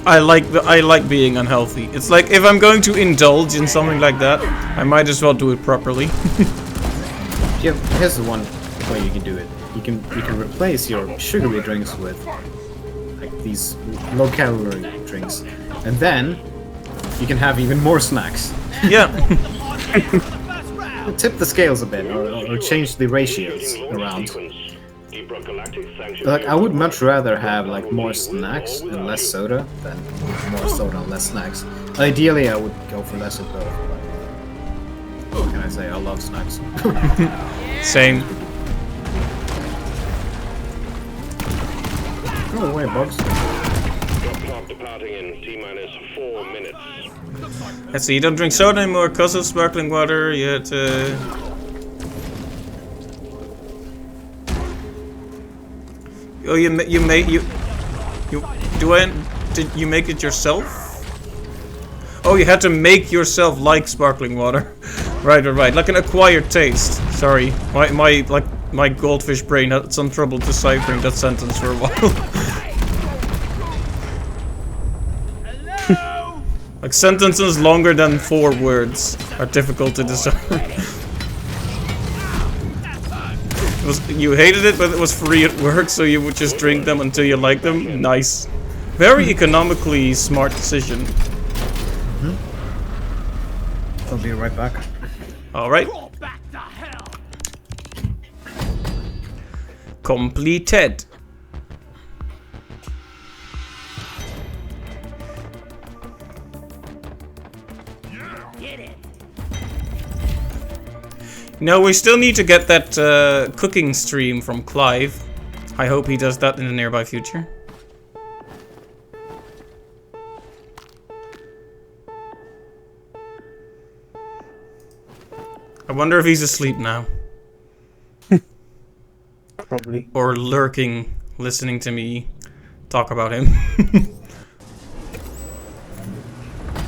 I like being unhealthy. It's like if I'm going to indulge in something like that, I might as well do it properly. Yeah, here's the one way you can do it. You can replace your sugary drinks with like these low calorie drinks, and then you can have even more snacks. Yeah. Tip the scales a bit, or change the ratios around. Galactic sanctioned Like, I would much rather have like more snacks and less soda than more soda and less snacks. Ideally, I would go for less of both. But what can I say? I love snacks. Same. Go away, bugs. Drop pod departing in T-minus 4 minutes. Let's see. You don't drink soda anymore because of sparkling water. You had to. Oh, you did you make it yourself? Oh, you had to make yourself like sparkling water. Right, like an acquired taste. Sorry, my goldfish brain had some trouble deciphering that sentence for a while. Hello? Like sentences longer than 4 words are difficult to discern. You hated it, but it was free at work, so you would just drink them until you liked them. Nice. Very economically smart decision. I'll be right back. Alright. Roll back to hell. Completed. Get it. No, we still need to get that cooking stream from Clive. I hope he does that in the nearby future. I wonder if he's asleep now. Probably. Or lurking, listening to me talk about him.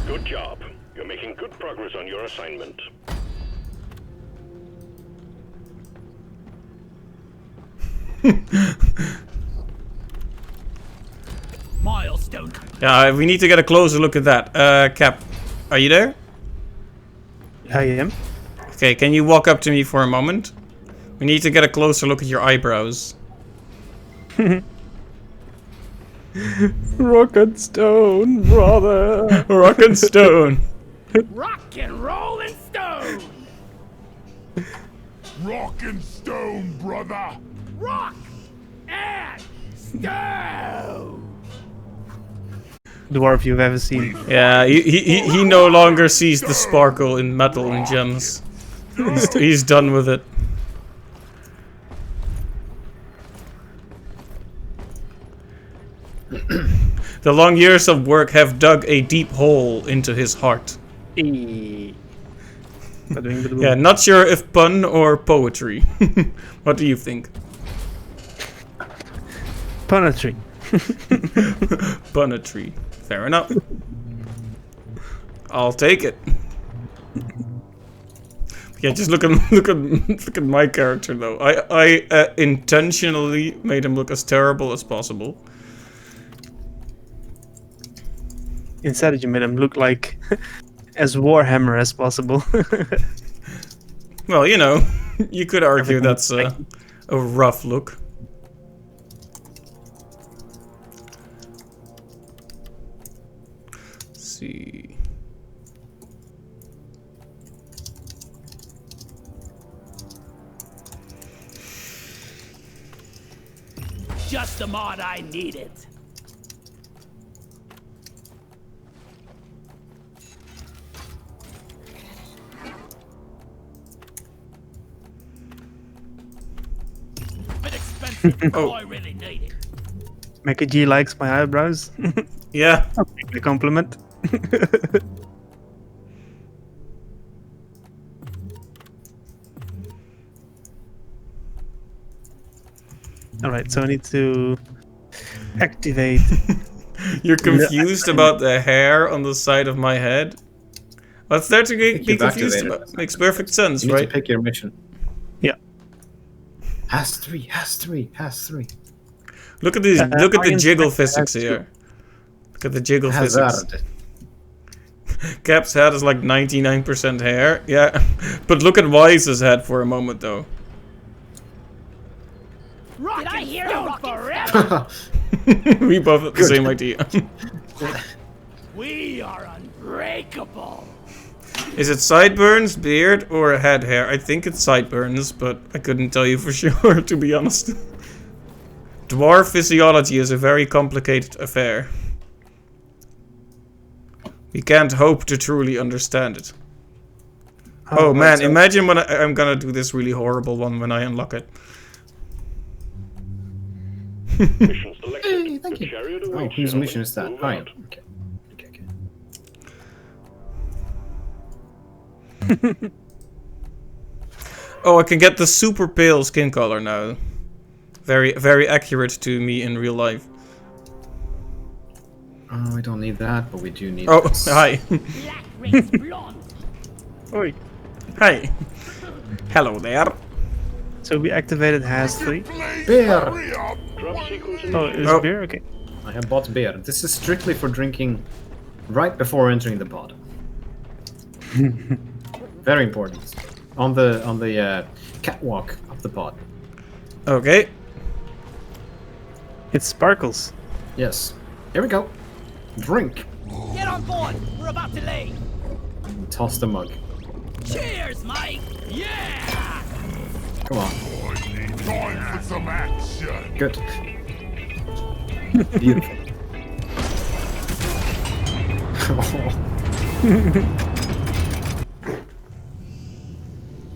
Good job. You're making good progress on your assignment. Milestone. Yeah, we need to get a closer look at that. Cap, are you there? I am. Okay, can you walk up to me for a moment? We need to get a closer look at your eyebrows. Rock and stone, brother. Rock and stone. Rock and roll and stone. Rock and stone, brother. Rock and stone. Dwarf you've ever seen. Yeah, he no longer sees the sparkle in metal and gems. He's done with it. The long years of work have dug a deep hole into his heart. Yeah, not sure if pun or poetry. What do you think? Punetry. Punetry. Fair enough. I'll take it. Yeah, just look at my character though. I intentionally made him look as terrible as possible. Instead, you made him look like as Warhammer as possible. Well, you know, you could argue that's a rough look. Let's see. Just the mod I needed. Bit expensive, but I really need it. Mecha G likes my eyebrows. Yeah. I'll take the compliment. Alright, so I need to activate. You're confused about the hair on the side of my head? What's there to be confused about? Makes perfect sense, You need right? to pick your mission. Yeah. Has three. Look at these. Look at the Iron jiggle Spectre physics has here. Look at the jiggle physics. Hazard. Cap's head is like 99% hair. Yeah, but look at Wise's head for a moment though. Rock Did I hear rock forever? We both have the same idea. We are unbreakable. Is it sideburns, beard, or head hair? I think it's sideburns, but I couldn't tell you for sure, to be honest. Dwarf physiology is a very complicated affair. We can't hope to truly understand it. Oh man, imagine when I'm gonna do this really horrible one when I unlock it. Mission selected. Thank The you. chariot Oh, awaits, whose gentlemen. mission is that? Move Oh, yeah. out. Okay. Oh, I can get the super pale skin color now. Very, very accurate to me in real life. Oh, we don't need that, but we do need Oh, this. hi. Black race blonde. Oi. Hi. Hello there. So we activated has 3. Beer! Hurry up! Drop sequence Oh, initiated. is Oh. beer? Okay. I have bought beer. This is strictly for drinking right before entering the pod. Very important. On the catwalk of the pod. Okay. It sparkles. Yes. Here we go. Drink. Get on board. We're about to leave. Toss the mug. Cheers, mate. Yeah. Come on. I need time for some action. Good. Beautiful.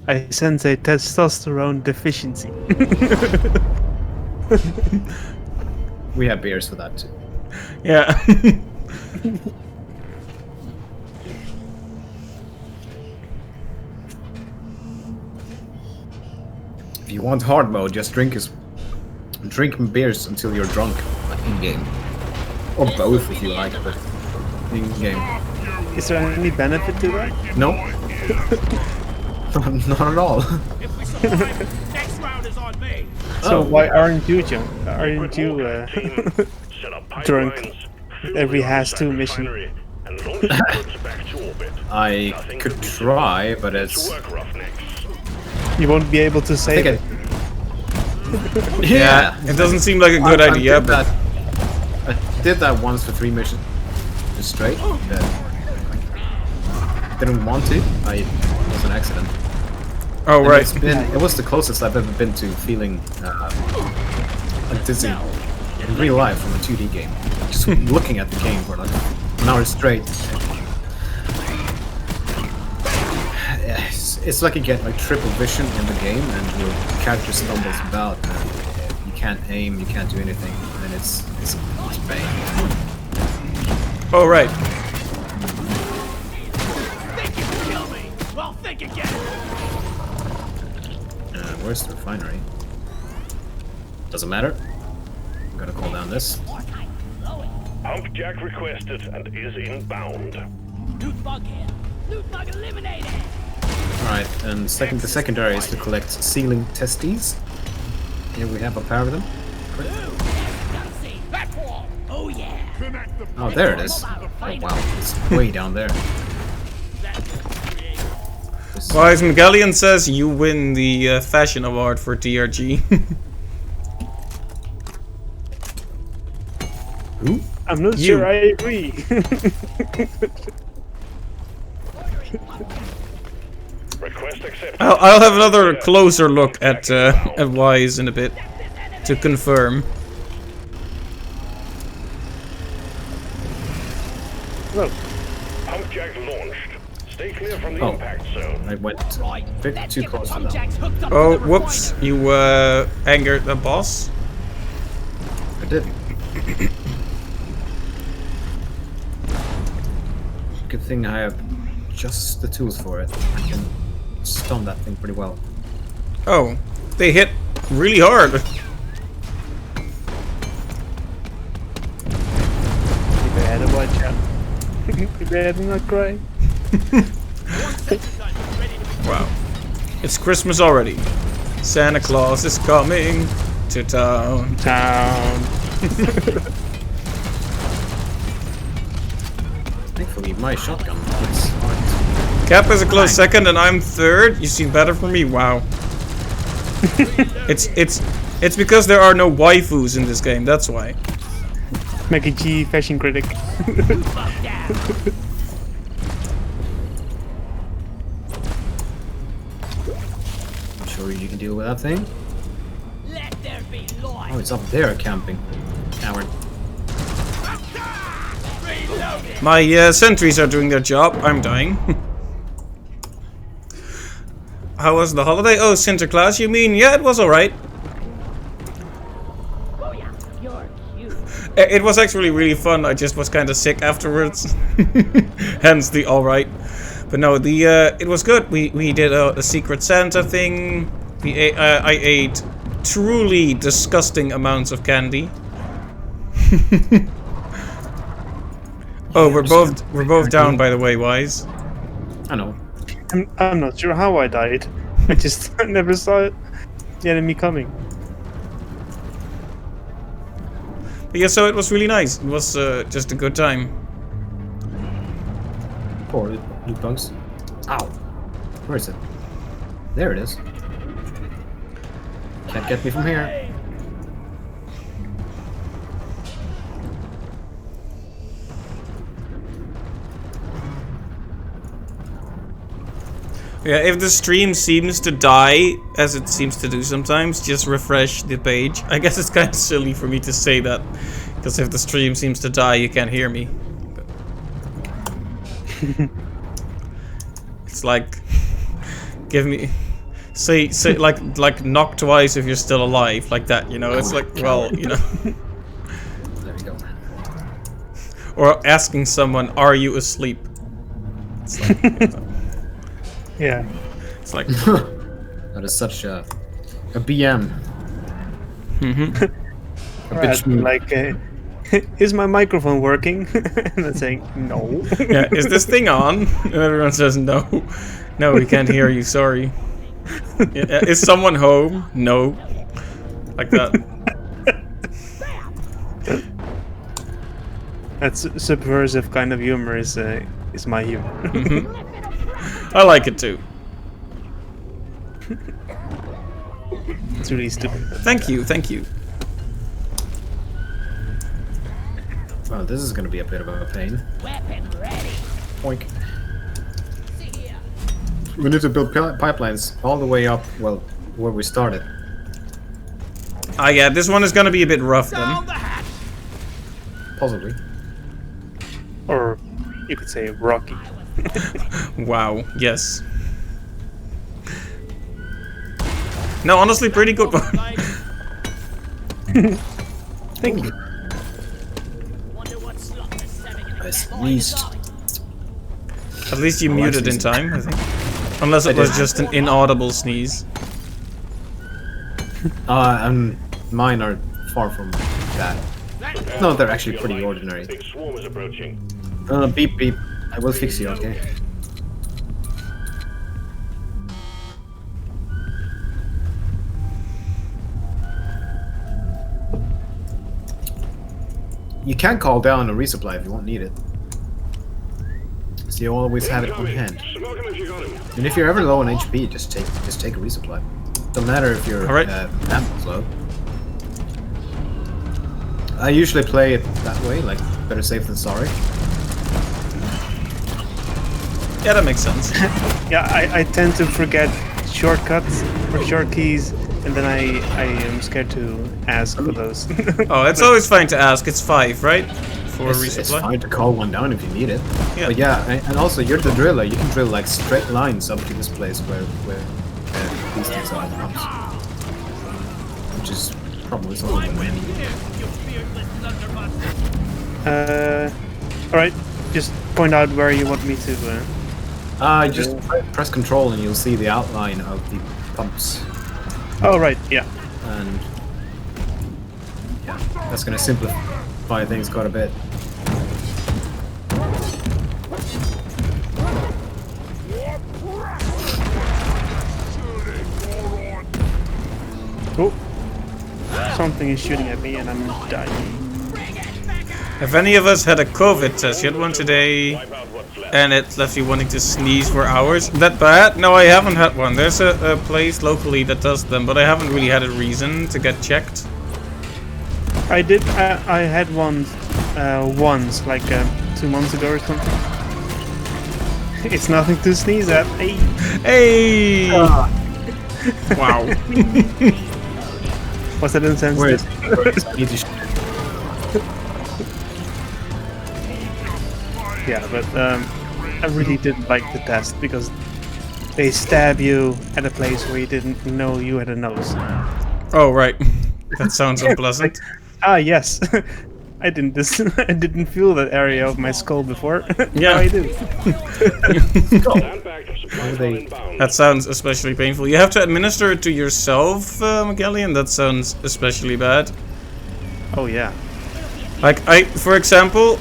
I sense a testosterone deficiency. We have beers for that too. Yeah. If you want hard mode, just drink beers until you're drunk in game, or both if you like, but in game. Is there any benefit to that? No, not at all. If we survive, next round is on me. So Oh. why aren't you, John? Aren't you Set up drunk pipelines, with every fuel the has-to mission? refinery, and launch the goods back to orbit. I Nothing could to be try, but To it's. work, Roughnecks. You won't be able to I save think it. Yeah. It doesn't seem like a good idea, but I did that once for 3 missions just straight. Didn't want to. It was an accident. oh And right. it was the closest I've ever been to feeling like dizzy in real life from a 2D game. Just looking at the game for like an hour straight. It's like you get like triple vision in the game, and your character stumbles about, and you can't aim, you can't do anything, and it's pain. Oh right. Think you can kill me? Well, think again. Where's the refinery? Doesn't matter. I'm gonna call down this. Pump jack requested and is inbound. Loot bug here. Loot bug eliminated. Alright, and the secondary is to collect ceiling testes. Here we have a pair of them. Platform. Oh yeah. Connect the Oh, there it is. Oh wow, it's way down there. Wise Magellan says you win the fashion award for TRG. Who? I'm not You. sure I agree. Request accepted. I'll have another closer look at Wise in a bit to confirm. Well, Pump jack launched. Stay clear from the Oh. impact zone. I went a bit Let's too get the close to pump them. jacks hooked up Oh, to the whoops! refinery. You angered the boss. I did. Good thing I have just the tools for it. I can stun that thing pretty well. Oh, they hit really hard. you better watch out. You better not cry. Wow, it's Christmas already. Santa Claus is coming to town. Thankfully, my shotgun hits hard. Cap is a close second, and I'm third. You see better for me. Wow. It's because there are no waifus in this game. That's why. Mackie G, fashion critic. I'm sure you can deal with that thing. Let there be light. Oh, it's up there camping. Coward. My sentries are doing their job. I'm dying. How was the holiday? Oh, Sinterklaas, you mean? Yeah, it was alright. Oh yeah, you're cute. It was actually really fun. I just was kind of sick afterwards. Hence the alright. But no, it was good. We did a Secret Santa thing. I ate truly disgusting amounts of candy. Oh, we're both down, by the way, Wise. I know. I'm not sure how I died. I just never saw the enemy coming. But yeah, so it was really nice. It was just a good time. Poor loot bugs. Ow. Where is it? There it is. Can't get me from here. Yeah, if the stream seems to die, as it seems to do sometimes, just refresh the page. I guess it's kind of silly for me to say that, because if the stream seems to die, you can't hear me. It's like, give me, say like knock twice if you're still alive, like that, you know. It's like, well, you know. There we go. Or asking someone, "Are you asleep?" It's like, you know, Yeah. it's like, That is such a BM. A bitch move. Like, is my microphone working? And I'm saying no. yeah, is this thing on? And everyone says no. No, we can't hear you, sorry. Yeah, is someone home? No. Like that. That's subversive kind of humor is my humor. I like it too. It's really stupid. Thank you, thank you. Well, this is gonna be a bit of a pain. Weapon ready. Oink. See here. We need to build pipelines all the way up, well, where we started. Ah, yeah, this one is gonna be a bit rough Down then. the hatch. Possibly. Or you could say rocky. Wow, yes. No, honestly, pretty good one. Thank you. Wonder what slot the 7 I sneezed. At least you Oh, I muted in see. time, I think. Unless it I was did. just an inaudible sneeze. Mine are far from that. No, they're actually pretty ordinary. Big swarm is approaching. Beep beep. I will fix you, okay? You can call down a resupply if you won't need it. So you always have it on hand. Smoke him if you got him. And if you're ever low on HP, just take a resupply. Don't matter if you're Alright. ammo's low. I usually play it that way, like better safe than sorry. Yeah, that makes sense. Yeah, I tend to forget shortcuts or short keys, and then I am scared to ask for those. Oh, it's always fine to ask. It's 5, right? For a It's resupply? fine to call one down if you need it. Yeah. But yeah, and also you're the driller. You can drill like straight lines up to this place where these things are. Which is probably something we need. You beardless blunderbuss. Alright, just point out where you want me to. Just press control and you'll see the outline of the pumps. Oh, right, yeah. And yeah, that's gonna simplify things quite a bit. Oh, something is shooting at me and I'm dying. If any of us had a COVID test, you had one today, Wipe out what's left. and it left you wanting to sneeze for hours. That bad? No, I haven't had one. There's a place locally that does them, but I haven't really had a reason to get checked. I did. I had one once, like 2 months ago or something. It's nothing to sneeze at. Hey. Hey! Wow. Was that insensitive? Where is I need to Yeah, but I really didn't like the test because they stab you at a place where you didn't know you had a nose. Oh, right. That sounds unpleasant. Ah, yes. I didn't I didn't feel that area of my skull before. Yeah. Now I do. Stand back. Supplies they- are inbound. That sounds especially painful. You have to administer it to yourself, Magellan? That sounds especially bad. Oh yeah. Like, for example,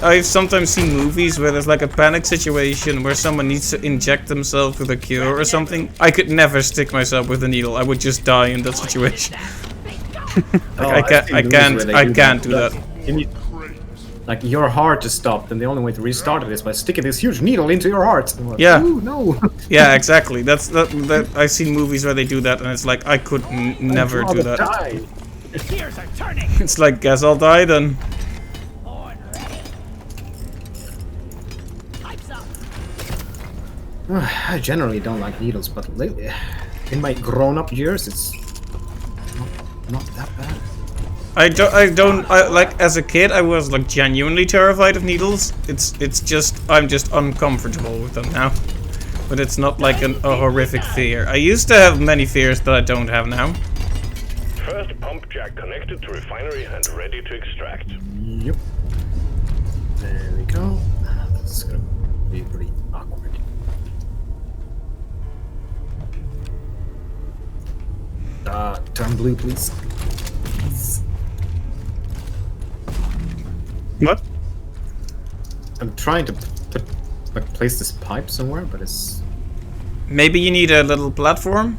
I've sometimes seen movies where there's like a panic situation where someone needs to inject themselves with a cure or something. I could never stick myself with a needle. I would just die in that situation. Oh, I can't do that. You need, like your heart is stopped, and the only way to restart it is by sticking this huge needle into your heart. And I'm like, Yeah. Ooh, no. Yeah, exactly. That I've seen movies where they do that, and it's like I could never do that. Die. The gears are turning. It's like, guess I'll die then. On ready. Pipes up. I generally don't like needles, but lately, in my grown-up years, it's not that bad. I like, as a kid, I was like genuinely terrified of needles. It's just, I'm just uncomfortable with them now. But it's not like a horrific fear. I used to have many fears that I don't have now. First pump jack connected to refinery and ready to extract. Yep. There we go. This is gonna be pretty awkward. Turn blue, please. What? I'm trying to place this pipe somewhere, but it's... Maybe you need a little platform?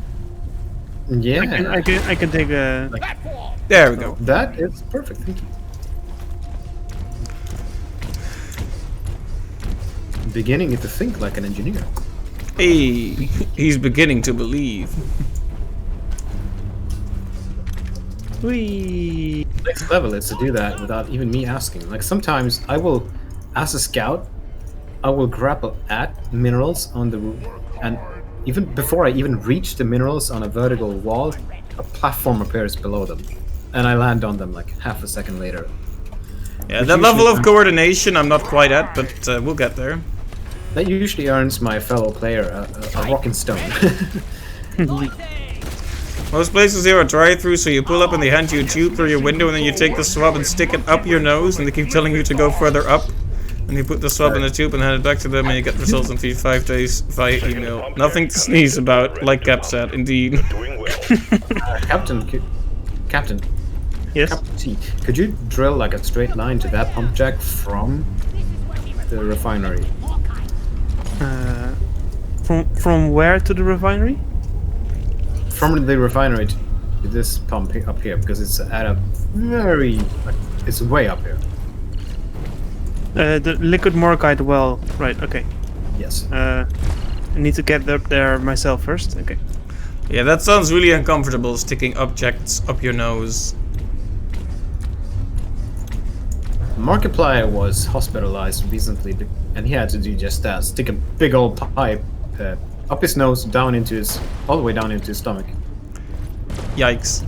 Yeah. I can take a. Platform. There we go. That is perfect, thank you. Beginning to think like an engineer. Hey, he's beginning to believe. Whee! Next level is to do that without even me asking. Like sometimes I will, as a scout, I will grapple at minerals on the roof, and even before I even reach the minerals on a vertical wall, a platform appears below them, and I land on them like half a second later. Yeah, that level of coordination I'm not quite at, but we'll get there. That usually earns my fellow player a rocking stone. Most places here are drive-through, so you pull up and they hand you a tube through your window, and then you take the swab and stick it up your nose, and they keep telling you to go further up. And you put the swab in the tube and hand it back to them, and you get results in 5 days via email. Nothing to sneeze about, like Cap said, indeed. Doing well. Captain, Yes. Captain T, could you drill like a straight line to that pump jack from the refinery? From where to the refinery? From the refinery to this pump up here, because it's at a very, like, it's way up here. The liquid morkite well. Right. Okay. Yes. I need to get up there myself first. Okay. Yeah, that sounds really uncomfortable, sticking objects up your nose. Markiplier was hospitalized recently, and he had to do just that: stick a big old pipe up his nose, down into his, all the way down into his stomach. Yikes.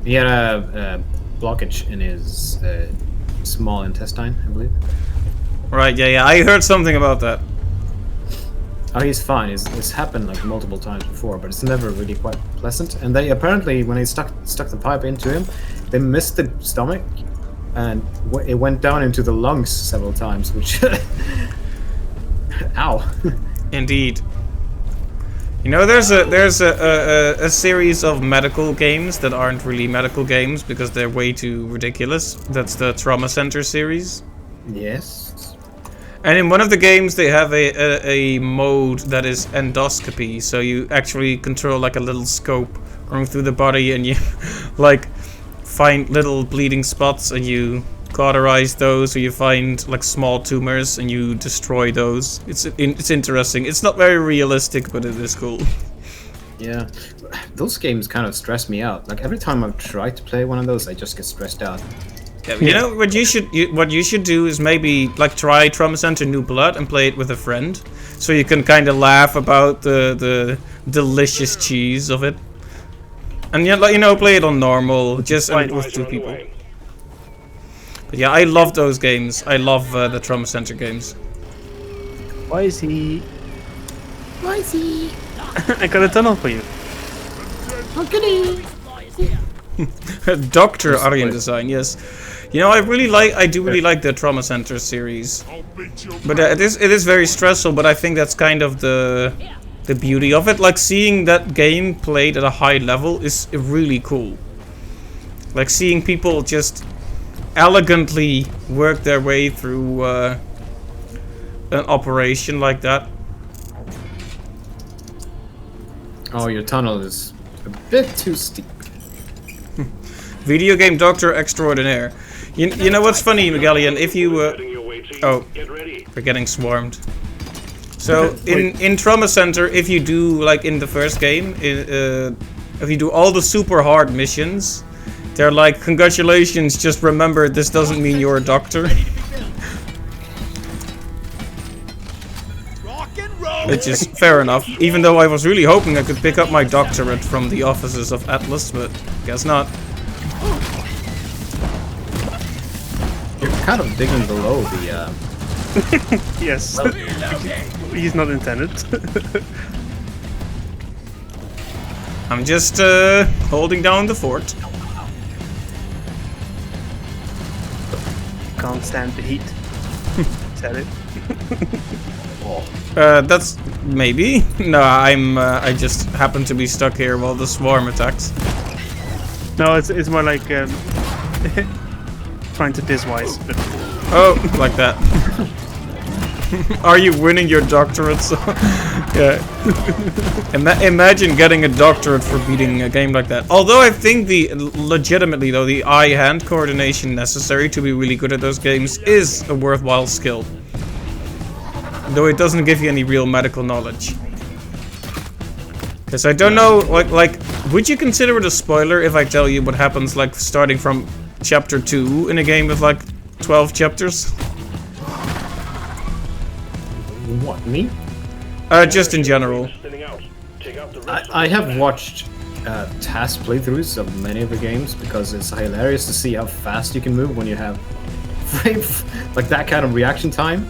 He had a blockage in his small intestine, I believe. Right, yeah, I heard something about that. Oh, he's fine. It's happened like multiple times before, but it's never really quite pleasant. And they apparently, when they stuck the pipe into him, they missed the stomach, and it went down into the lungs several times, which... Ow. Indeed. You know, there's a series of medical games that aren't really medical games because they're way too ridiculous. That's the Trauma Center series. Yes. And in one of the games they have a mode that is endoscopy, so you actually control like a little scope going through the body, and you like find little bleeding spots and you cauterize those, or you find like small tumors and you destroy those. It's interesting. It's not very realistic, but it is cool. Yeah. Those games kind of stress me out. Like every time I've tried to play one of those, I just get stressed out. Yeah, you know what you should do is maybe like try Trauma Center New Blood and play it with a friend, so you can kind of laugh about the delicious cheese of it. And yet, like, you know, play it on normal, just with 2 people. But yeah, I love those games. I love the Trauma Center games. Why is he? I got a tunnel for you. Dr. Aryan Design, yes. You know, I do really like the Trauma Center series. But it is very stressful, but I think that's kind of the beauty of it. Like, seeing that game played at a high level is really cool. Like, seeing people just elegantly work their way through an operation like that. Oh, your tunnel is a bit too steep. Video game doctor extraordinaire. You know what's funny, Megallion? If you Heading your way, team. oh, Get ready. we're getting swarmed. So in Trauma Center, if you do like in the first game, if you do all the super hard missions, they're like, congratulations. Just remember, this doesn't mean you're a doctor. Rock and roll. Which is fair enough. Even though I was really hoping I could pick up my doctorate from the offices of Atlas, but guess not. You're kind of digging below the. Yes. He's not intended. I'm just holding down the fort. Can't stand the heat. Said it. That's maybe. No, I just happen to be stuck here while the swarm attacks. No, it's more like trying to diswise, but Oh, like that. Are you winning your doctorate? So, yeah. Imagine getting a doctorate for beating a game like that. Although I think legitimately though, the eye-hand coordination necessary to be really good at those games is a worthwhile skill. Though it doesn't give you any real medical knowledge. Because I don't know, like, would you consider it a spoiler if I tell you what happens, like, starting from chapter 2 in a game with, like, 12 chapters? What, me? Just in general. Thinning out. Take out the rest I have watched task playthroughs of many of the games because it's hilarious to see how fast you can move when you have like that kind of reaction time.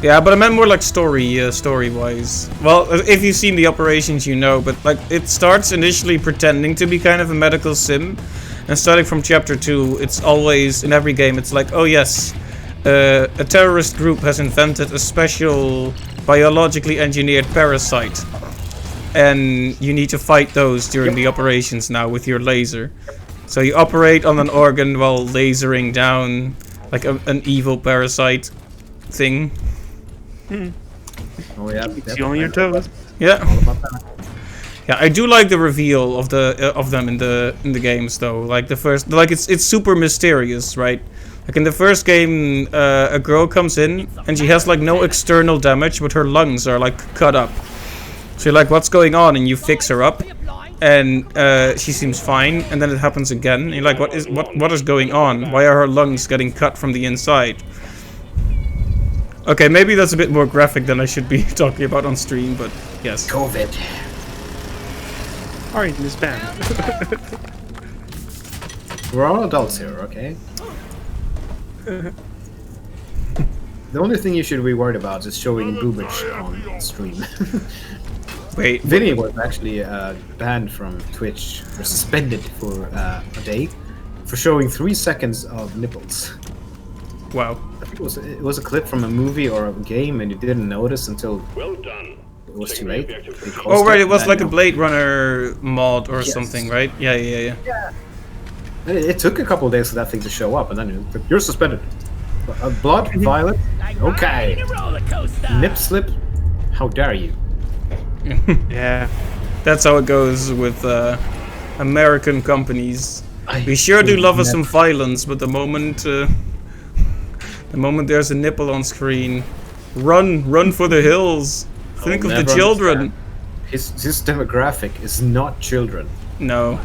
Yeah, but I meant more like story-wise. Well, if you've seen the operations, you know, but like it starts initially pretending to be kind of a medical sim, and starting from chapter 2, it's always in every game. It's like, oh yes, a terrorist group has invented a special biologically engineered parasite, and you need to fight those during the operations now with your laser. So you operate on an organ while lasering down like an evil parasite thing. Oh yeah, it's you on your toes. Yeah. all about that. Yeah, I do like the reveal of them in the games though. Like the first, like it's super mysterious, right? Like in the first game, a girl comes in and she has like no external damage, but her lungs are like cut up. So you're like, what's going on? And you fix her up, and she seems fine. And then it happens again. And you're like, what is going on? Why are her lungs getting cut from the inside? Okay, maybe that's a bit more graphic than I should be talking about on stream, but yes. COVID. Alright, Miss Bam. We're all adults here, okay? The only thing you should be worried about is showing boobage on stream. Wait, Vinny was actually banned from Twitch, or suspended for a day, for showing 3 seconds of nipples. wow. I think it was a clip from a movie or a game, and you didn't notice until Well done. it was too late. Oh right, it was like a Blade Runner mod or something, right? Yeah. It took a couple of days for that thing to show up, and then you're suspended. Blood, violet, okay. Nip slip, how dare you? Yeah. That's how it goes with American companies. I We sure do hate love us some Nip. violence, but the moment there's a nipple on screen, run for the hills. Think of the never children. understand. His demographic is not children. No.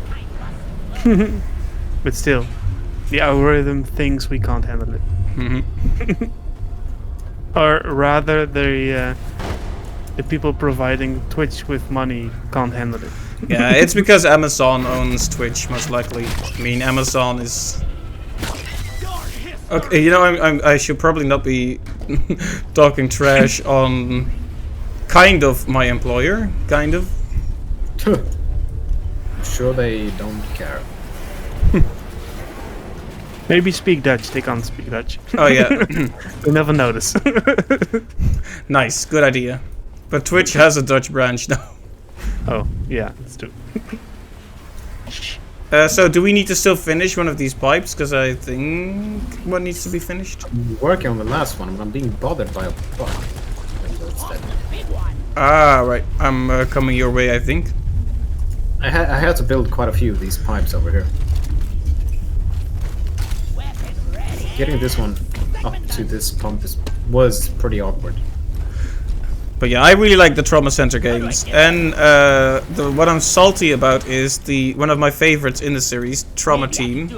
But still, the algorithm thinks we can't handle it. Or rather, the people providing Twitch with money can't handle it. Yeah, it's because Amazon owns Twitch, most likely. I mean, Amazon is. Okay, you know, I should probably not be talking trash on kind of my employer, kind of. I'm sure they don't care. Maybe speak Dutch. They can't speak Dutch. Oh yeah, We never notice. nice, good idea. But Twitch has a Dutch branch now. Oh, yeah, that's true. So do we need to still finish one of these pipes? Because I think one needs to be finished. I'm working on the last one, but I'm being bothered by a bug. Instead. Ah, right. I'm coming your way, I think. I had to build quite a few of these pipes over here. getting this one up to this pump was pretty awkward. But yeah, I really like the Trauma Center games, and what I'm salty about is one of my favorites in the series, Trauma Team,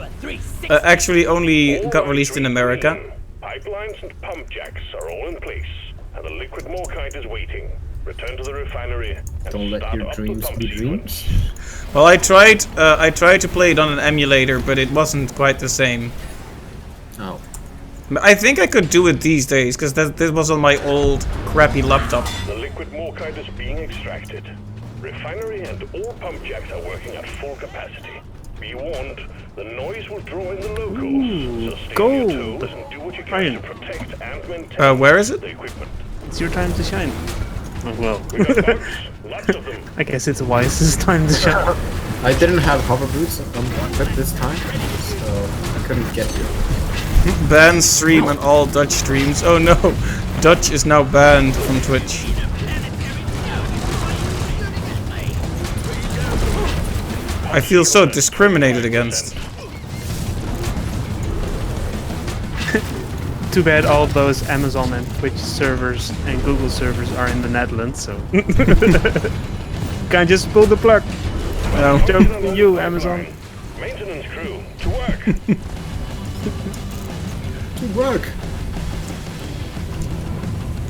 actually only got released in America. Pipelines and pump jacks are all in place, and the liquid morkite is waiting. Return to the refinery and Don't let start your up the dreams pump be sequence. dreams. Well, I tried to play it on an emulator, but it wasn't quite the same. Oh. I think I could do it these days, because this was on my old crappy laptop. The liquid morkite is being extracted. Refinery and all pump jacks are working at full capacity. Be warned, the noise will draw in the locals. So stay on your toes and do what you can to protect and maintain Where is it? the equipment. It's your time to shine. Oh, well. We got bugs, lots of them. I guess it's Wise's time to shine. I didn't have hover boots on foot this time, so I couldn't get you. Ban stream on all Dutch streams. Oh no, Dutch is now banned from Twitch. I feel so discriminated against. Too bad all those Amazon and Twitch servers and Google servers are in the Netherlands, so can't just pull the plug. No. Joke to you, Amazon. Maintenance crew, to work. To work!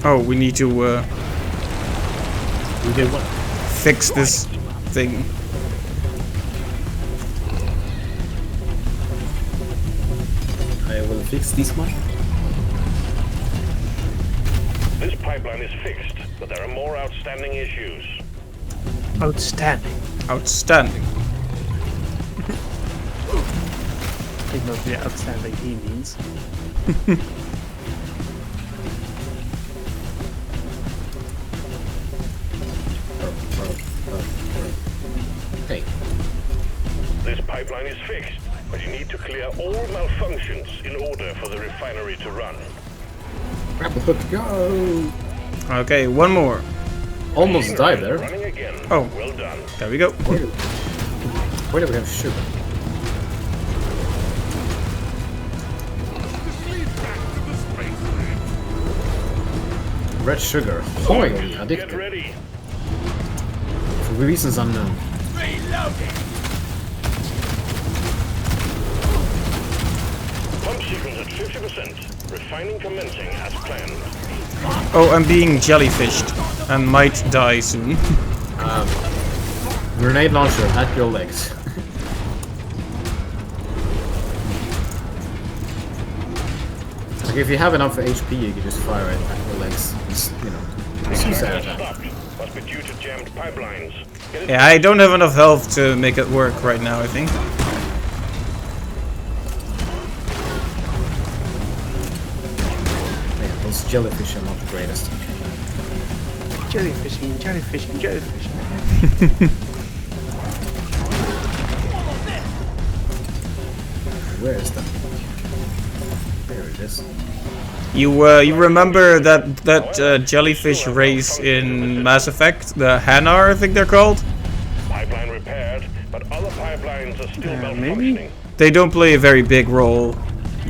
Oh, we need to We did what? fix this thing. I will fix this one. This pipeline is fixed, but there are more outstanding issues. Outstanding. Outstanding. I think must be outstanding he means. Hey, This pipeline is fixed, but you need to clear all malfunctions in order for the refinery to run. grab the hook, go! Okay, one more. Almost died there. Running again. Oh. Well done. There we go. Where do we have sugar? Red sugar. Holy Get addicted. ready. For reasons unknown. Pump sequence at 50%. Refining commencing as planned. Oh, I'm being jellyfished and might die soon. Grenade launcher at your legs. Like if you have enough HP, you can just fire it at your legs. Just, you know, just use that attack. Stopped. Must be due to jammed pipelines. Get it Yeah, I don't have enough health to make it work right now, I think. Yeah, those jellyfish are not the greatest. Jellyfishing, jellyfishing, jellyfishing. Where is that? There it is. You remember that jellyfish race in Mass Effect, the Hanar, I think they're called? pipeline repaired, but other pipelines are still maybe? malfunctioning. They don't play a very big role,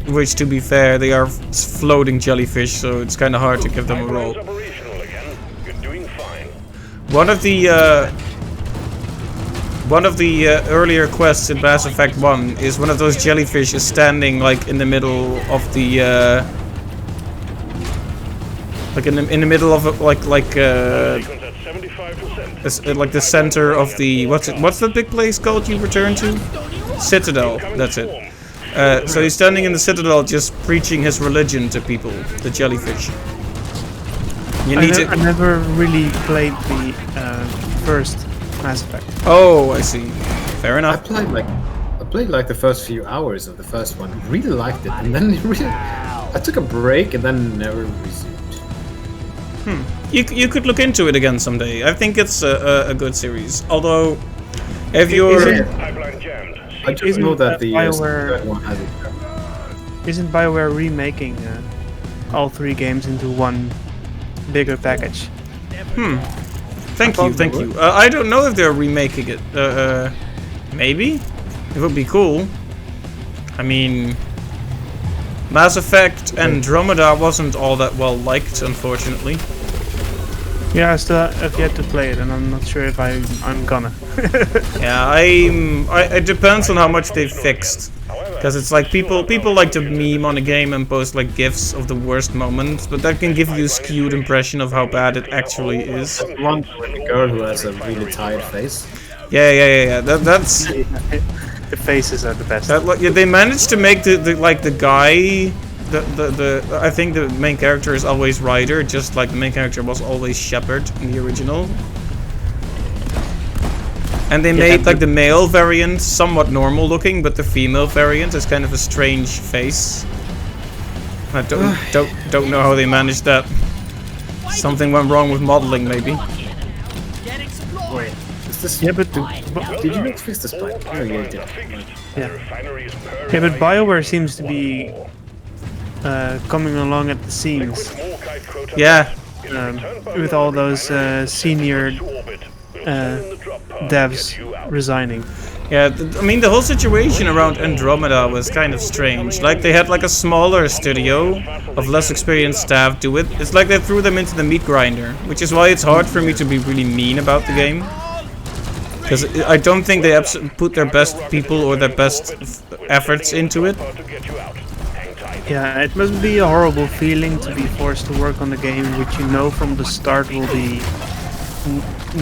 which, to be fair, they are floating jellyfish, so it's kind of hard to give them a role. Pipeline's operational again. You're doing fine. One of the earlier quests in Mass Effect 1 is one of those jellyfish is standing like in the middle of the like in the middle of Sequence at 75%. like the center of the what's the big place called you return to? Citadel. That's it. So he's standing in the Citadel just preaching his religion to people, the jellyfish. You need I to. never really played the first Mass Effect. Oh, I see. Fair I enough. played like the first few hours of the first one. Really liked it, and then really, I took a break and then never resumed. You could look into it again someday. I think it's a good series. Although, if you're Pipeline jammed. I just Isn't know that the BioWare- third one has it. Isn't BioWare remaking all three games into one bigger package? Thank you. I don't know if they're remaking it. Maybe? It would be cool. I mean, Mass Effect Andromeda wasn't all that well liked, unfortunately. Yeah, I still have yet to play it, and I'm not sure if I'm gonna. Yeah, it depends on how much they've fixed. Because it's like people like to meme on a game and post like gifs of the worst moments, but that can give you a skewed impression of how bad it actually is. One with the girl who has a really tired face. Yeah. That's The faces are the best. yeah, they managed to make the guy. I think the main character is always Ryder, just like the main character was always Shepard in the original. And they made like the male variant somewhat normal looking, but the female variant is kind of a strange face. I don't know how they managed that. Something went wrong with modeling, maybe. Wait, is this? Yeah, but Did you not fix this pipe? Oh, yeah, you did. yeah, but BioWare seems to be coming along at the seams. Yeah. With all those senior devs resigning. Yeah, I mean the whole situation around Andromeda was kind of strange. Like they had like a smaller studio of less experienced staff do it. It's like they threw them into the meat grinder, which is why it's hard for me to be really mean about the game. Because I don't think they put their best people or their best efforts into it. Yeah, it must be a horrible feeling to be forced to work on a game which you know from the start will be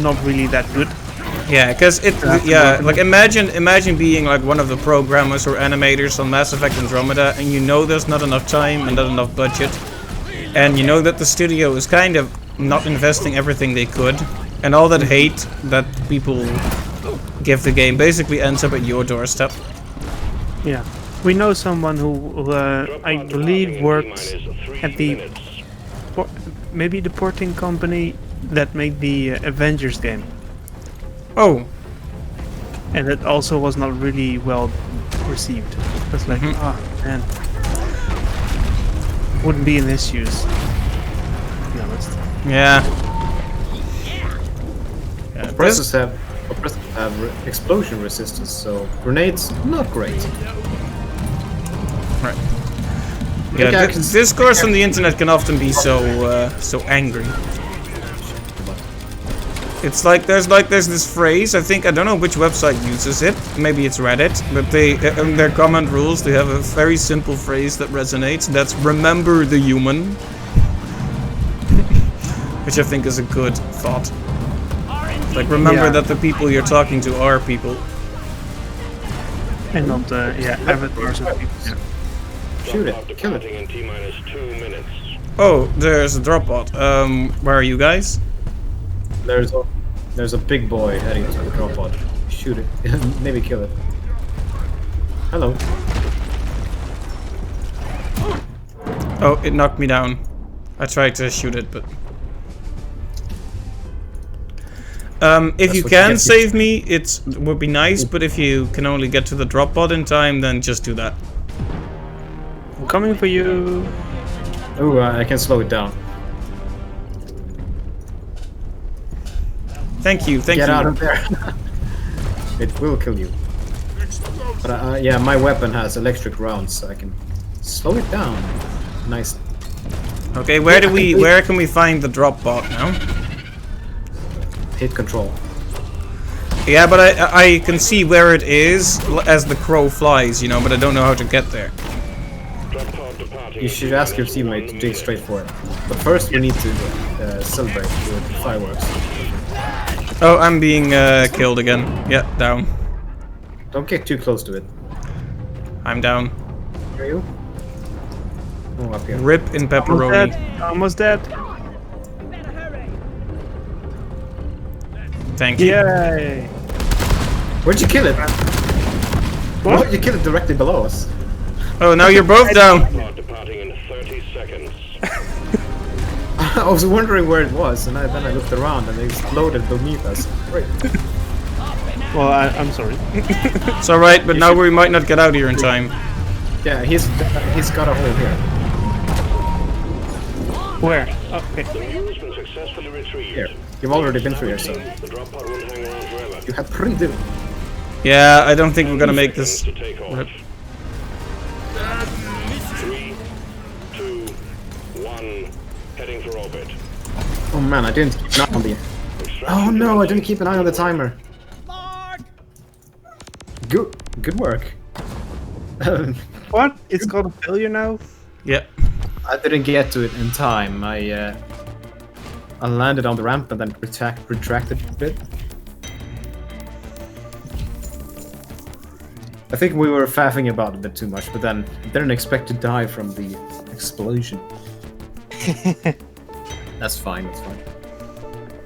not really that good. Yeah, because like imagine being like one of the programmers or animators on Mass Effect Andromeda, and you know there's not enough time and not enough budget, and you know that the studio is kind of not investing everything they could, and all that hate that people give the game basically ends up at your doorstep. Yeah, we know someone who I believe works at the maybe the porting company that made the Avengers game. Oh. And it also was not really well received. It was like, oh man, wouldn't be in his shoes, to be honest. Yeah. Oppressors have explosion resistance, so grenades not great. Right. Yeah, discourse on the internet can often be so angry. It's like there's this phrase. I don't know which website uses it. Maybe it's Reddit, but they in their comment rules they have a very simple phrase that resonates. That's "remember the human," which I think is a good thought. Like remember that the people you're talking to are people, and not avatars of people. Yeah. Shoot it, kill it. In T-minus 2 minutes. Oh, there's a drop pod. Where are you guys? There's a big boy heading to the drop pod. Shoot it. Maybe kill it. Hello. Oh, it knocked me down. I tried to shoot it, but if you can save me, it would be nice. But if you can only get to the drop pod in time, then just do that. I'm coming for you. Oh, I can slow it down. Thank you. Get out of there. It will kill you. But yeah, my weapon has electric rounds, so I can slow it down. Nice. Okay, where can we find the drop pod now? Hit control. Yeah, but I can see where it is as the crow flies, you know, but I don't know how to get there. You should ask your teammate to dig straight for it. But first we need to celebrate with fireworks. Oh, I'm being killed again. Yeah, down. Don't get too close to it. I'm down. Where are you? Oh, up here. Rip in pepperoni. Almost dead. Thank you. Yay! Where'd you kill it? What? Why'd you kill it directly below us? Oh, now you're both down. Departing in 30 seconds. I was wondering where it was, and then I looked around and it exploded beneath us. Great. Well, I'm sorry. It's alright, but now we might not get out here in time. Yeah, he's got a hole here. Where? Oh, okay. Has been successfully retrieved. Here. You've already been through here, so The drop pod won't hang around forever. you have pre-do. Yeah, I don't think we're gonna make this. To take off. 3, 1, heading for orbit. Oh man, I didn't keep an eye on the... Oh no, I didn't keep an eye on the timer. Mark! Good work. What? It's called a failure now? Yeah. I didn't get to it in time. I landed on the ramp and then retracted a bit. I think we were faffing about a bit too much, but then didn't expect to die from the explosion. That's fine, that's fine.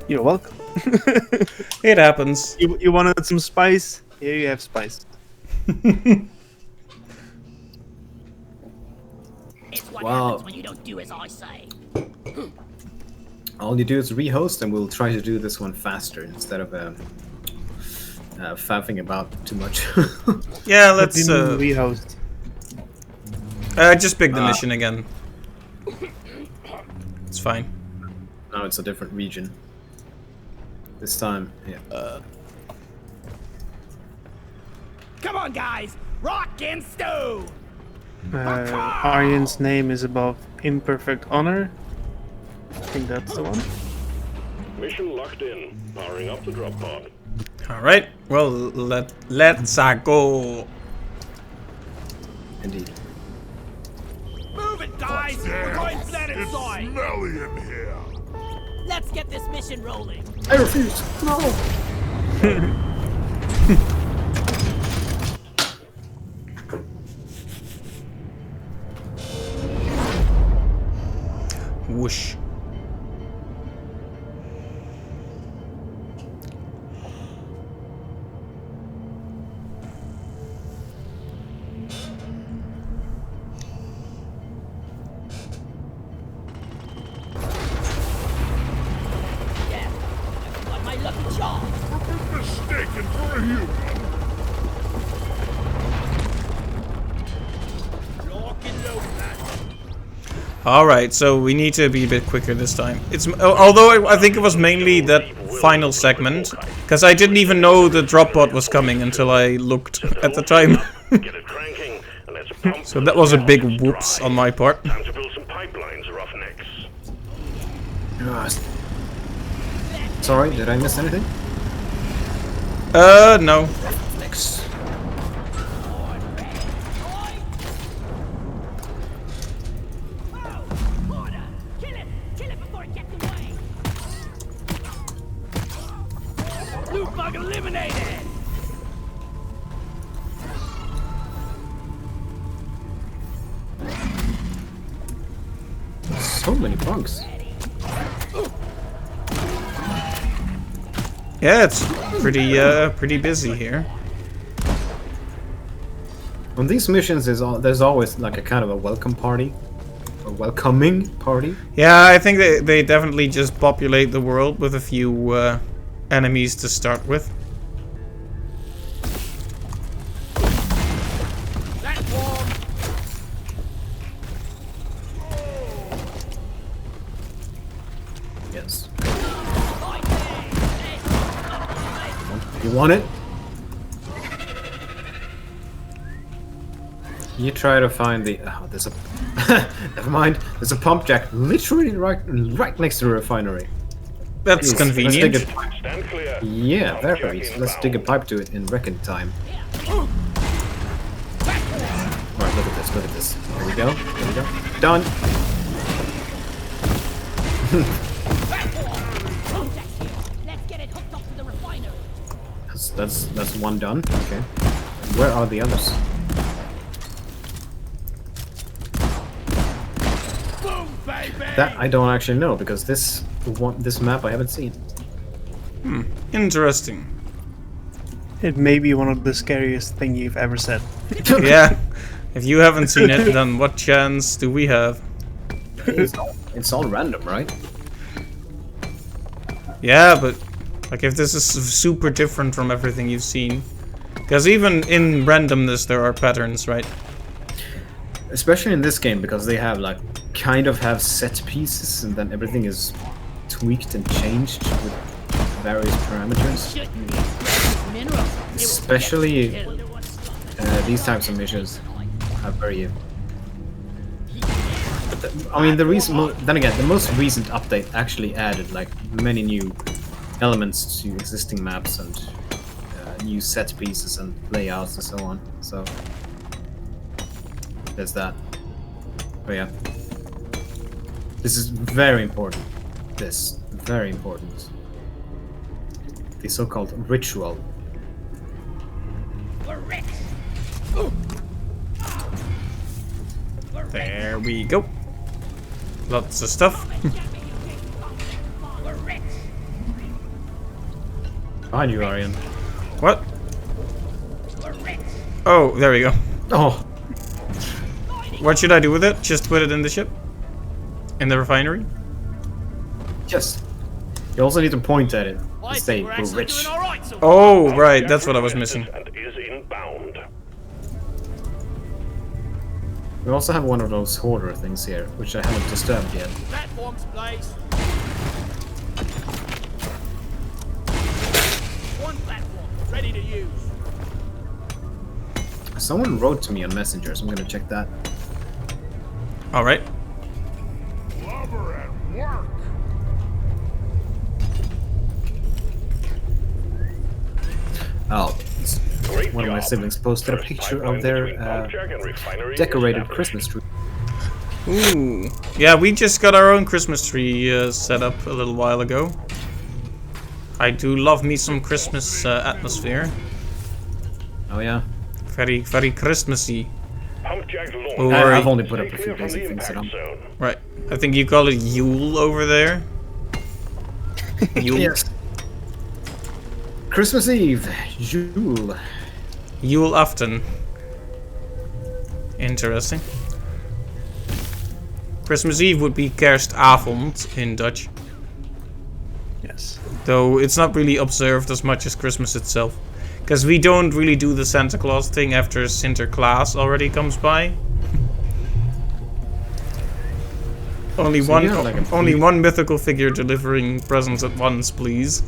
You're welcome. It happens. You wanted some spice? Here you have spice. It's what Wow. happens when you don't do as I say. All you do is rehost, and we'll try to do this one faster instead of faffing about too much. Yeah, let's rehost. just pick the mission again. It's fine. Now it's a different region. This time, yeah. Come on, guys! Rock and stone! Aryan's name is above Imperfect Honor. I think that's the one. Mission locked in. Powering up the drop pod. All right. Well, let's go. Indeed. Move it, guys! We're going planet It's side! smelly in here. Let's get this mission rolling. I refuse. No. Whoosh. Yeah, I got my lucky charm. Mistaken for a human. Lock and load, man. All right. So we need to be a bit quicker this time. It's although I think it was mainly that final segment because I didn't even know the drop pod was coming until I looked at the time. Get it cranking, and let's pump. So that was a big whoops on my part. Time to build some pipelines, roughnecks. Sorry, did I miss anything? No. Next. Order! Kill him! Kill him before it gets away! Loot bug eliminated! So many bugs. Yeah, it's pretty busy here. On these missions, there's always like a kind of a welcome party, a welcoming party. Yeah, I think they definitely just populate the world with a few enemies to start with. Platform! Yes. You want it? You try to find the. Oh, there's a. Never mind. There's a pump jack literally right next to the refinery. That's Please, convenient. Let's dig a, Stand clear. yeah, very. So let's dig a pipe to it in reckon time. Alright, look at this. Look at this. There we go. There we go. Done. Let's get it hooked up to the refinery. That's one done. Okay. Where are the others? Boom, baby! That I don't actually know because this map I haven't seen. Interesting. It may be one of the scariest thing you've ever said. Yeah. If you haven't seen it, then what chance do we have? It's all random, right? Yeah, but like if this is super different from everything you've seen, because even in randomness there are patterns, right? Especially in this game because they have like kind of have set pieces and then everything is tweaked and changed with various parameters. Shouldn't be precious minerals. They will Especially kill. these types of missions have very I mean, the reason. Then again, the most recent update actually added like many new elements to existing maps and new set pieces and layouts and so on. So there's that. But yeah, this is very important. This very important. The so-called ritual. We're rich. There we go. Lots of stuff. We're rich. Behind you, Arian. What? We're rich. Oh, there we go. Oh, What should I do with it? Just put it in the ship? In the refinery? yes. You also need to point at it I and say think we're we're actually rich. doing all right so far. Oh, right. That's what I was missing. And is inbound. We also have one of those hoarder things here, which I haven't disturbed yet. Platforms, please. One platform, ready to use. Someone wrote to me on Messenger, so I'm gonna check that. All right. Lover at work. Oh, Great one of my job. siblings posted a First picture pipeline of their between Pumpjack and refinery decorated established. Christmas tree. Ooh. Yeah, we just got our own Christmas tree set up a little while ago. I do love me some Christmas atmosphere. Oh yeah. Very, very Christmassy. Pumpjack launch. Or- I've only put up a Stay few clear from basic the things that impact I'm. zone. Right. I think you call it Yule over there. Yule. Yes. Christmas Eve, Yule. Yule aften. Interesting. Christmas Eve would be Kerstavond in Dutch. Yes. Though it's not really observed as much as Christmas itself. Because we don't really do the Santa Claus thing after Sinterklaas already comes by. Only So one, you have, like, a only pre- one mythical figure delivering presents at once, please.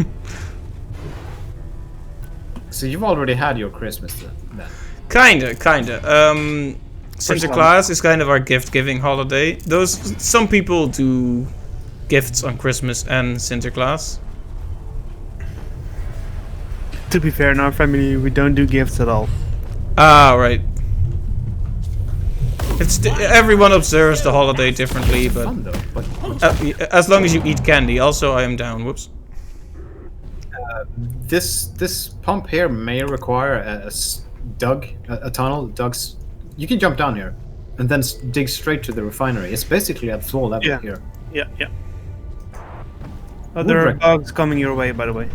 So you've already had your Christmas then. Kinda. Sinterklaas is kind of our gift-giving holiday. Some people do gifts on Christmas and Sinterklaas. To be fair, in our family, we don't do gifts at all. Ah, right. Everyone observes the holiday differently, but Fun though, but as long as you eat candy. Also, I am down. Whoops. this pump here may require a tunnel. You can jump down here, and then dig straight to the refinery. It's basically at floor level Yeah. here. Yeah. Oh, there are Woodwreck. bugs coming your way, by the way.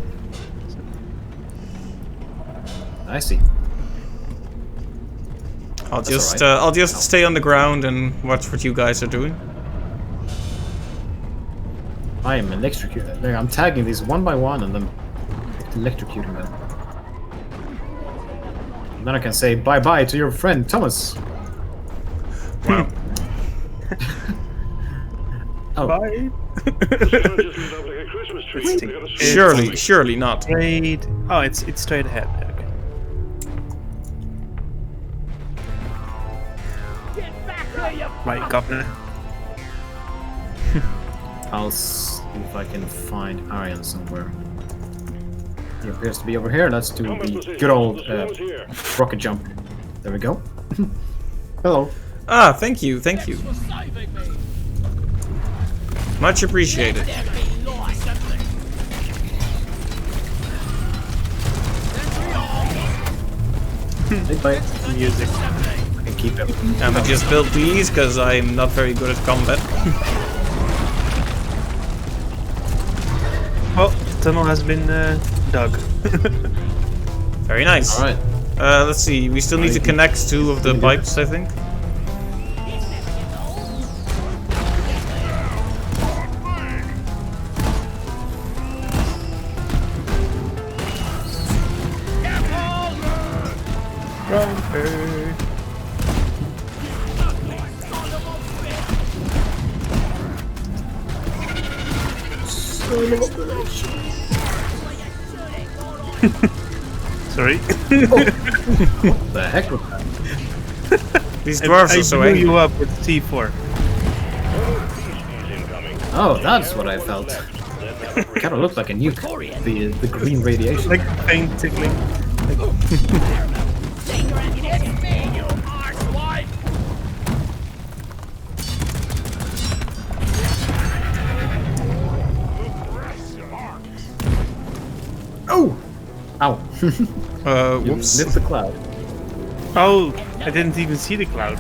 I see. I'll just alright. I'll just stay on the ground and watch what you guys are doing. I am electrocuted. I'm tagging these one by one and then electrocuting them. And then I can say bye-bye to your friend Thomas. Wow. Oh, Bye. Just lit up like a Christmas tree. Let's see. We gotta see- Surely not. Straight. Oh, it's straight ahead. Okay. Get back here, you My governor. I'll see if I can find Arian somewhere. He appears to be over here. Let's do Combat the position. good old Swarm's here. rocket jump. There we go. Hello. Ah, thank you. for saving me. Much appreciated. There be nice, isn't it? Sentry on. Bye. Music. I can keep it. I'm gonna just build these because I'm not very good at combat. Oh, tunnel has been dug. Very nice. All right. Let's see. We still need to connect 2 of the pipes, I think. Sorry. The heck was that? These dwarves I are so blew angry. you up with T4. Oh, that's what I felt. Kind of looked like a nuke. The green radiation. Like paint tickling. It's me, you arsewipe! Oh! Ow. You Whoops. lit the cloud. Oh, I didn't even see the cloud.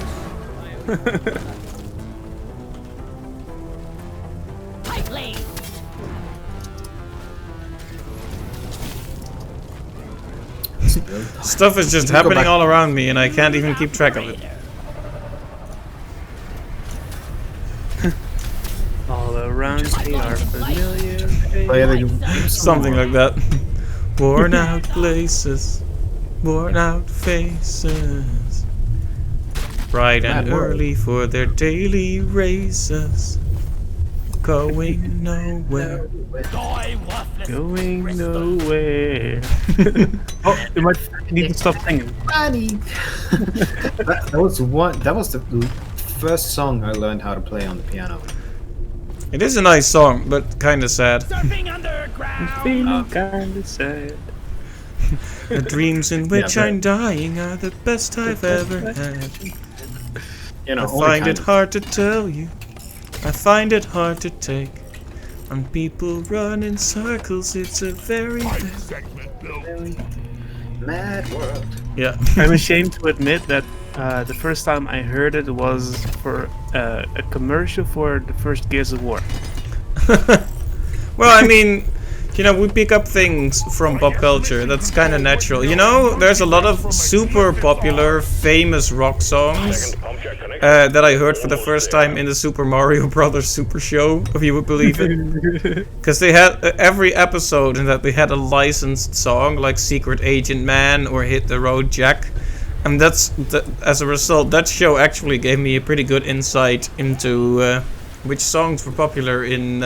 Stuff is just You can go happening back. all around me and I can't even keep track of it. All around me are familiar Play faces. the Something like that. Worn out places, worn out faces. Bright and Mad world. early for their daily races. Going nowhere. Going nowhere. Oh, you might need to stop singing. that was the first song I learned how to play on the piano. It is a nice song, but kinda sad. Surfing underground! Feeling kinda sad. The dreams in which but- I'm dying are the best I've ever had. You know, I only find kind it of- hard to tell you. I find it hard to take. When people run in circles, it's a very Segment built. Mad world. yeah. I'm ashamed to admit that the first time I heard it was for a commercial for the first Gears of War. Well, I mean, you know, we pick up things from pop culture. That's kind of natural. You know, there's a lot of super popular, famous rock songs that I heard for the first time in the Super Mario Brothers Super Show, if you would believe it. Because they had every episode in that they had a licensed song like Secret Agent Man or Hit the Road Jack. And as a result, that show actually gave me a pretty good insight into which songs were popular in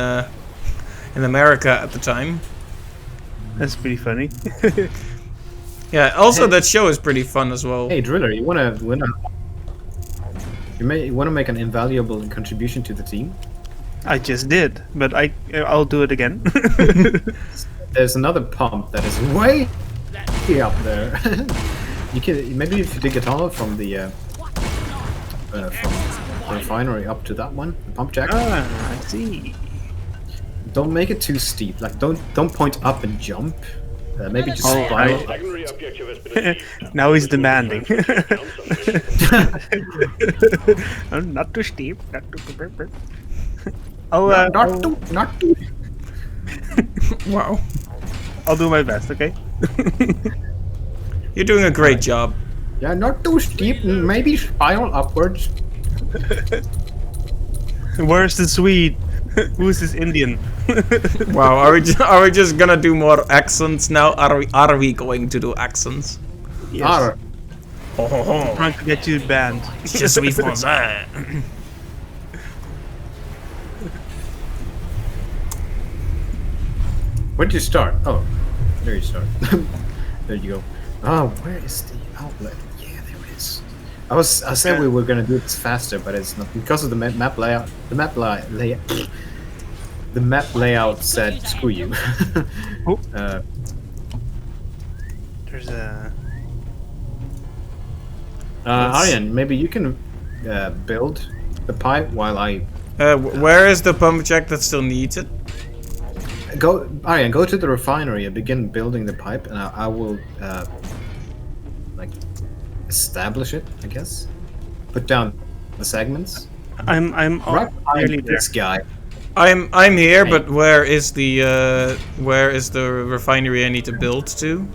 America at the time. That's pretty funny. Yeah, also that show is pretty fun as well. Hey, Driller, you wanna make an invaluable contribution to the team? I just did, but I'll do it again. There's another pump that is way up there. You can maybe if you dig a tunnel from the refinery up to that one, the pump jack. I see. Don't make it too steep. Like don't point up and jump. Maybe just Oh, spiral. Secondary objective has been achieved. Now he's demanding. Down some mission. Not too steep. Not too. Oh, Not too. Wow. I'll do my best. Okay. You're doing a great job. Yeah, not too steep. Maybe spiral upwards. Where's the Swede? Who's this Indian? Wow, are we just gonna do more accents now? Are we going to do accents? Yes. Arr. I'm trying to get you banned. Je suis français. Where'd you start? Oh, there you start. There you go. Oh, where is the outlet? Yeah, there it is. I said we were gonna do this faster, but it's not because of the map layout. The map layout said screw you. Oh. uh, There's a. Aryan, maybe you can build the pipe while I Where is the pump jack that still needs it? go. Aryan, go to the refinery and begin building the pipe, and I will like establish it. I guess. Put down the segments. I'm Right nearly behind there. this guy. I'm here, but where is the refinery I need to build to?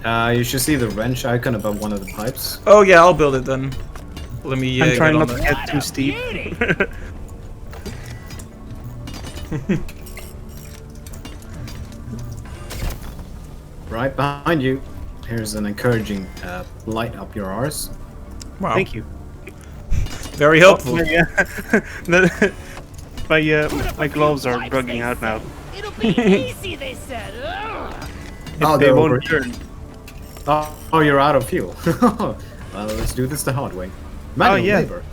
You should see the wrench icon above one of the pipes. Oh yeah, I'll build it then. Let me I'm get trying on not to that. get too steep. Right behind you. Here's an encouraging light up your arse. Wow, Thank you. very helpful. My gloves are bugging out now. It'll be easy, they said. Ugh. Oh, They they're won't over. turn. Oh, you're out of fuel. Well, let's do this the hard way. Manual yeah. labor.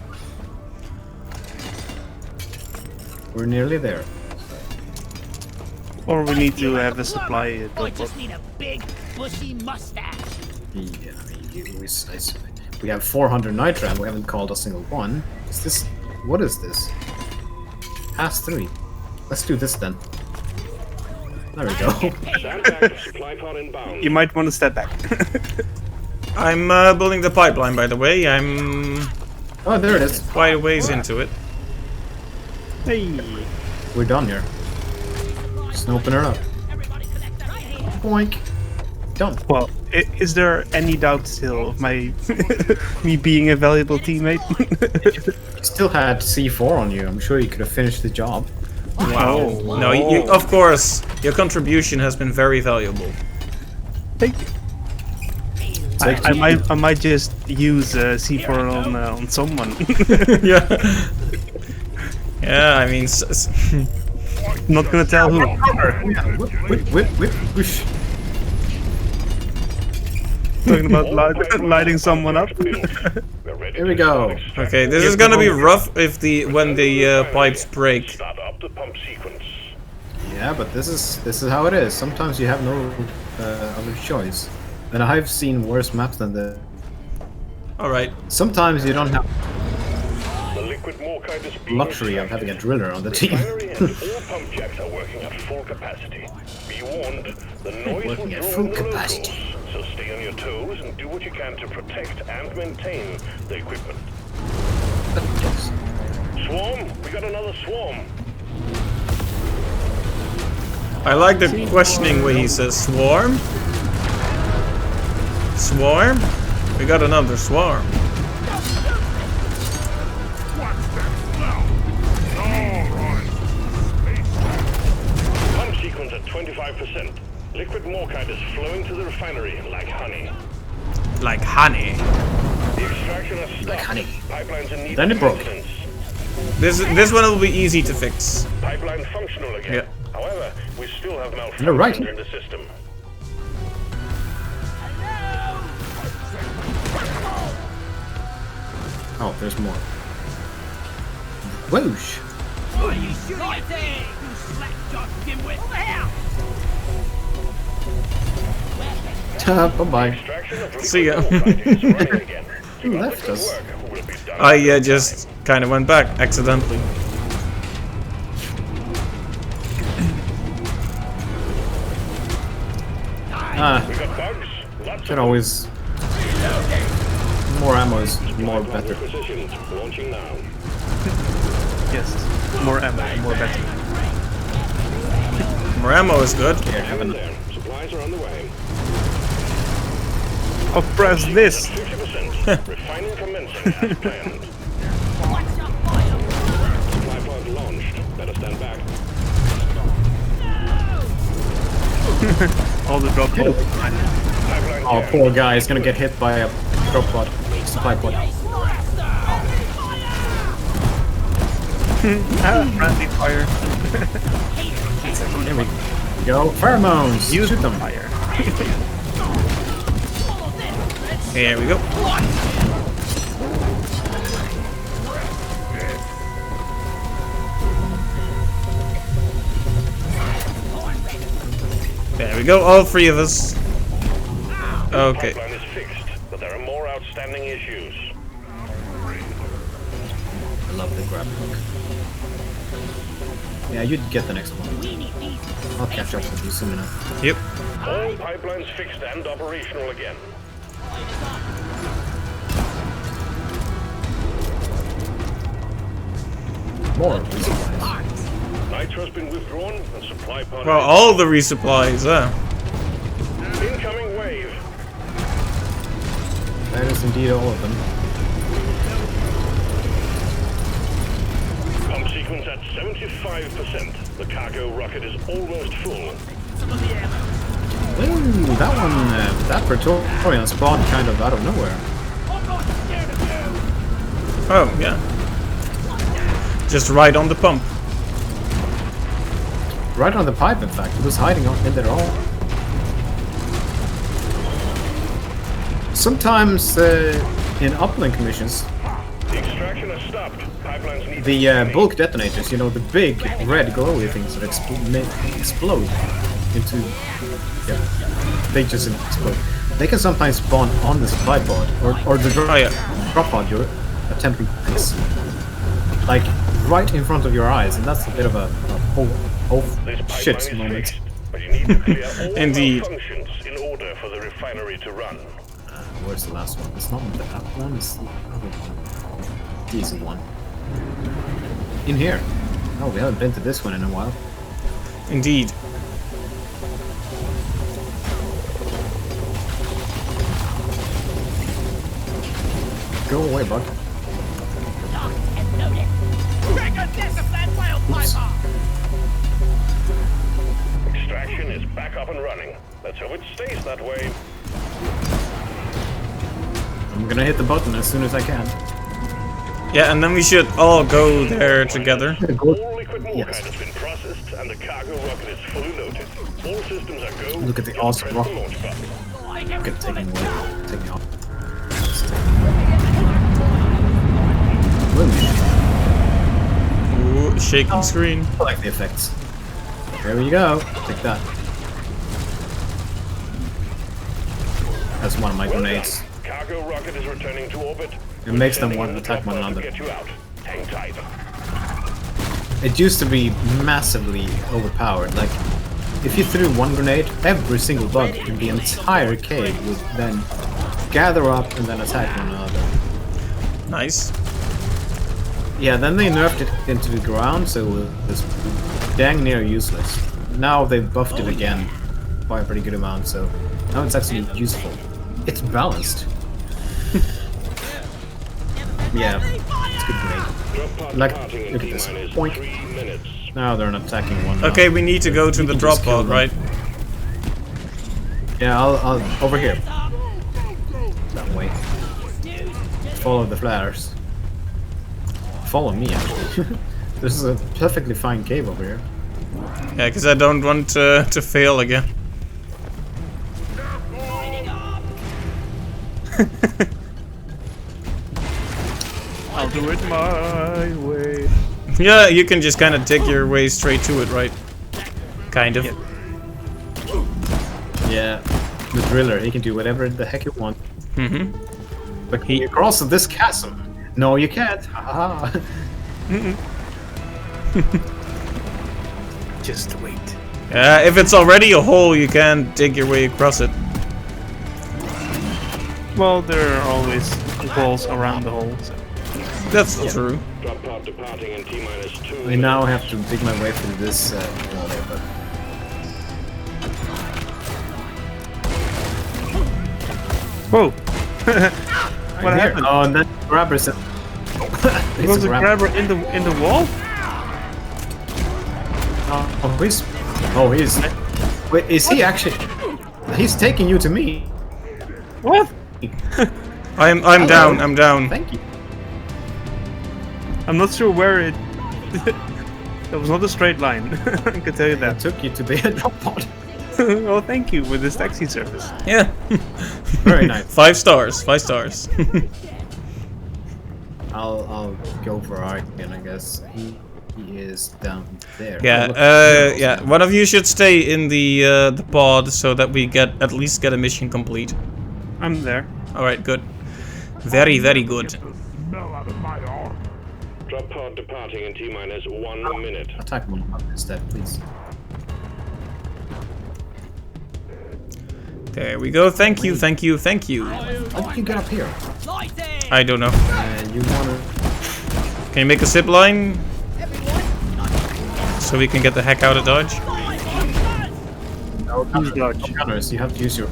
We're nearly there. Or we need to have a supply I drop. just need a big, bushy mustache. Yeah, I mean, we have 400 nitram. We haven't called a single one. Is this? What is this? Past 3. Let's do this then. There we go. Stand back, supply pod inbound. You might want to step back. I'm building the pipeline, by the way. I'm Oh, there it is. quite a ways into it. Hey. We're done here. Just open her up. Boink. Done. Well, is there any doubt still of my me being a valuable teammate? You still had C4 on you. I'm sure you could have finished the job. Wow. No, of course, your contribution has been very valuable. Thank you. I might just use C4 on someone. Yeah. Yeah, I mean, Not gonna tell who. Whip, whoosh. Talking about lighting someone up. We're ready Here we to go. extract. okay, this is gonna be rough if when the pipes break. Start up the pump sequence. Yeah, but this is how it is. Sometimes you have no other choice. And I've seen worse maps than the. All right. Sometimes you don't have The liquid morkite is being luxury of having a driller on the team. Refinery and all pump jacks are working at full capacity. Be warned, the noise will Working at draw full in the capacity. locals, so stay on your toes and do what you can to protect and maintain the equipment. Swarm, we got another swarm. I like the questioning way he says swarm. Swarm? We got another swarm. Pump sequence at 25%. Liquid morkite is flowing to the refinery like honey. Like honey. The extraction has stopped. Like honey. Pipelines in need Then of it broke. maintenance. This one will be easy to fix. Pipeline functional again. Yeah. However, we still have malfunctions You're right. in the system. Oh, there's more. Whoosh. What are you shooting at me? You slack-jawed dimwit! Over here! Bye-bye. Extraction of See ya. liquid morkite is running again. Who left us? Work will be done. I just kind of went back accidentally. Ah, We got bugs. Lots can of always. More ammo is more better. requisitions. Launching now. Yes. More ammo, more better. More ammo is good. Here, have Hang in an. there. Supplies are on the way. Oh, press this. 50%. Refining commencing as planned. Supply pod launched. Better stand back. All the drop pods. Pipeline Oh, jammed. poor guy is gonna get hit by a drop pod. Supply pod. Friendly fire. There we go. Pheromones! Use Shoot them. fire. Here we go. There we go, all three of us. Okay. Pipeline is fixed, but there are more outstanding issues. I love the grab hook. Yeah, you'd get the next one. I'll catch up with you soon enough. Yep. All pipelines fixed and operational again. More resupplies. Nitro's been withdrawn and supply pod. Well, all the resupplies, Incoming wave. That is indeed all of them. Pump sequence at 75%. The cargo rocket is almost full. Ooh, that one, that Praetorian spawned kind of out of nowhere. Oh, yeah. Just right on the pump. Right on the pipe, in fact. It was hiding in there all. Sometimes in uplink missions, The Extraction has stopped. Pipelines need The bulk detonators, you know, the big red glowy things that explode into... Yeah, they just explode. They can sometimes spawn on the supply pod, or the drop pod you're attempting to place. Like, right in front of your eyes, and that's a bit of a oh shit moment. but you need to clear all Indeed. malfunctions in order for the refinery to run. Where's the last one? It's not that one, it's the other one. Decent one. In here. Oh, we haven't been to this one in a while. Indeed. Go away, bug. Extraction is back up and running. Let's hope it stays that way. I'm gonna hit the button as soon as I can. Yeah, and then we should all go there together. All liquid mortar Yes. has been processed and the cargo rocket is fully loaded. All systems are go. Look at the Just awesome press the rocket. launch button. Look at taking away. Taking off. Ooh, shaking screen. I like the effects. There you go. Take that. That's one of my Well grenades. done. Cargo rocket is returning to orbit. It makes them Sending want in to the attack one drop pod to another. Get you out. Hang tight. It used to be massively overpowered. Like, if you threw one grenade, every single bug in the entire cave would then gather up and then attack one another. Nice. Yeah, then they nerfed it into the ground, so it was dang near useless. Now they've buffed it again by a pretty good amount, so now it's actually useful. It's balanced. Yeah, it's good grenade. Drop pod Like, departing in look at this. T-minus Boink. 3 minutes. Now they're not attacking one. Okay, we need to go to You the can drop just kill pod, them. right? Yeah, I'll over here. That way. Follow the flares. Follow me, actually. This is a perfectly fine cave over here. Yeah, because I don't want to fail again. I'll do it my way. Yeah, you can just kind of take your way straight to it, right? Kind of. Yeah, the driller, he can do whatever the heck he wants. Mm-hmm. But can you cross this chasm? No, you can't. Haha. Just wait. If it's already a hole, you can dig your way across it. Well, there are always walls around the hole. So. That's true. Drop pod departing in T-minus 2 I now have to dig my way through this wall there, but... Whoa! What Here. happened? Oh, and then grabbers. There was a grabber in the wall? Oh, he's. Oh, he's. Wait, is he actually? He's taking you to me. What? I'm down. I'm down. Thank you. I'm not sure where it. That was not a straight line. I can tell you I that. took you to the drop pod. Well, thank you with this taxi service. Yeah. Very nice. 5 stars. 5 stars. I'll go for Arkin, I guess. He is down there. Yeah. Oh, look, Yeah. One of you should stay in the pod so that we at least get a mission complete. I'm there. All right. Good. Very good. Smell out of my arm. Drop pod departing in T-minus 1 minute. Attack one instead, please. There we go. Thank you. Thank you. Thank you. How did you get up here? I don't know. You wanna? Can you make a zip line so we can get the heck out of Dodge? No, gunners. You have to use your.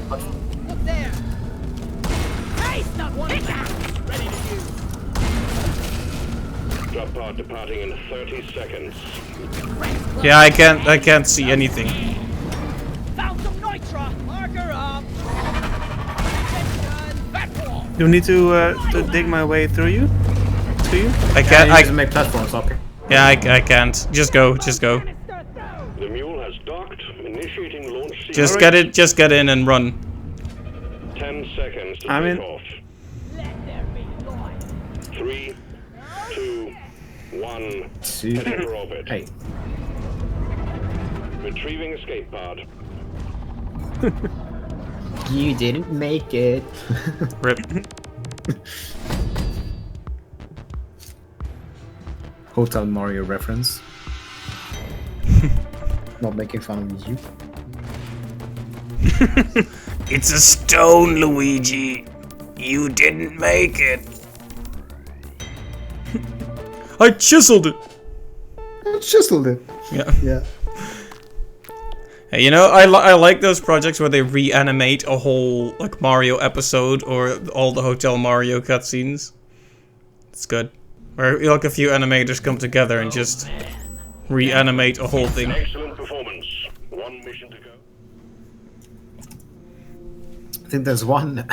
Drop pod departing in 30 seconds. Yeah, I can't see anything. Found some nitra. Marker up. Attention. Do you need to dig my way through you? To you? I Yeah, can't. you need to I make platforms up here. yeah. I can't. Just go. Just go. The mule has docked, initiating launch sequence. Just get it. Just get in and run. 10 seconds to I'm take in. off. Let there be light. 3, 1. 2. Heading for orbit. Hey. Retrieving escape pod. You didn't make it. Rip. Hotel Mario reference. Not making fun of you. It's a stone, Luigi. You didn't make it. I chiseled it. Chiseled it. Yeah. Yeah. Hey, you know, I like those projects where they reanimate a whole like Mario episode or all the Hotel Mario cutscenes. It's good. Where like a few animators come together and just reanimate a whole thing. Excellent performance. 1 mission to go. I think there's one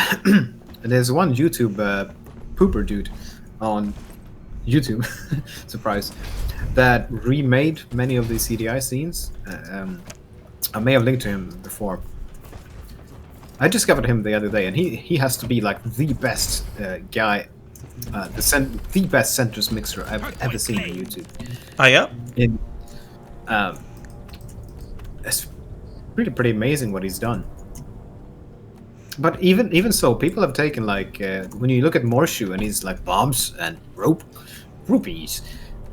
there's one YouTube pooper dude on YouTube surprise that remade many of these CDI scenes. I may have linked to him before. I discovered him the other day, and he has to be like the best guy, the best centrist mixer I've ever seen on YouTube. Ah, yeah. It's pretty amazing what he's done. But even so, people have taken like when you look at Morshu and he's like bombs and rupees,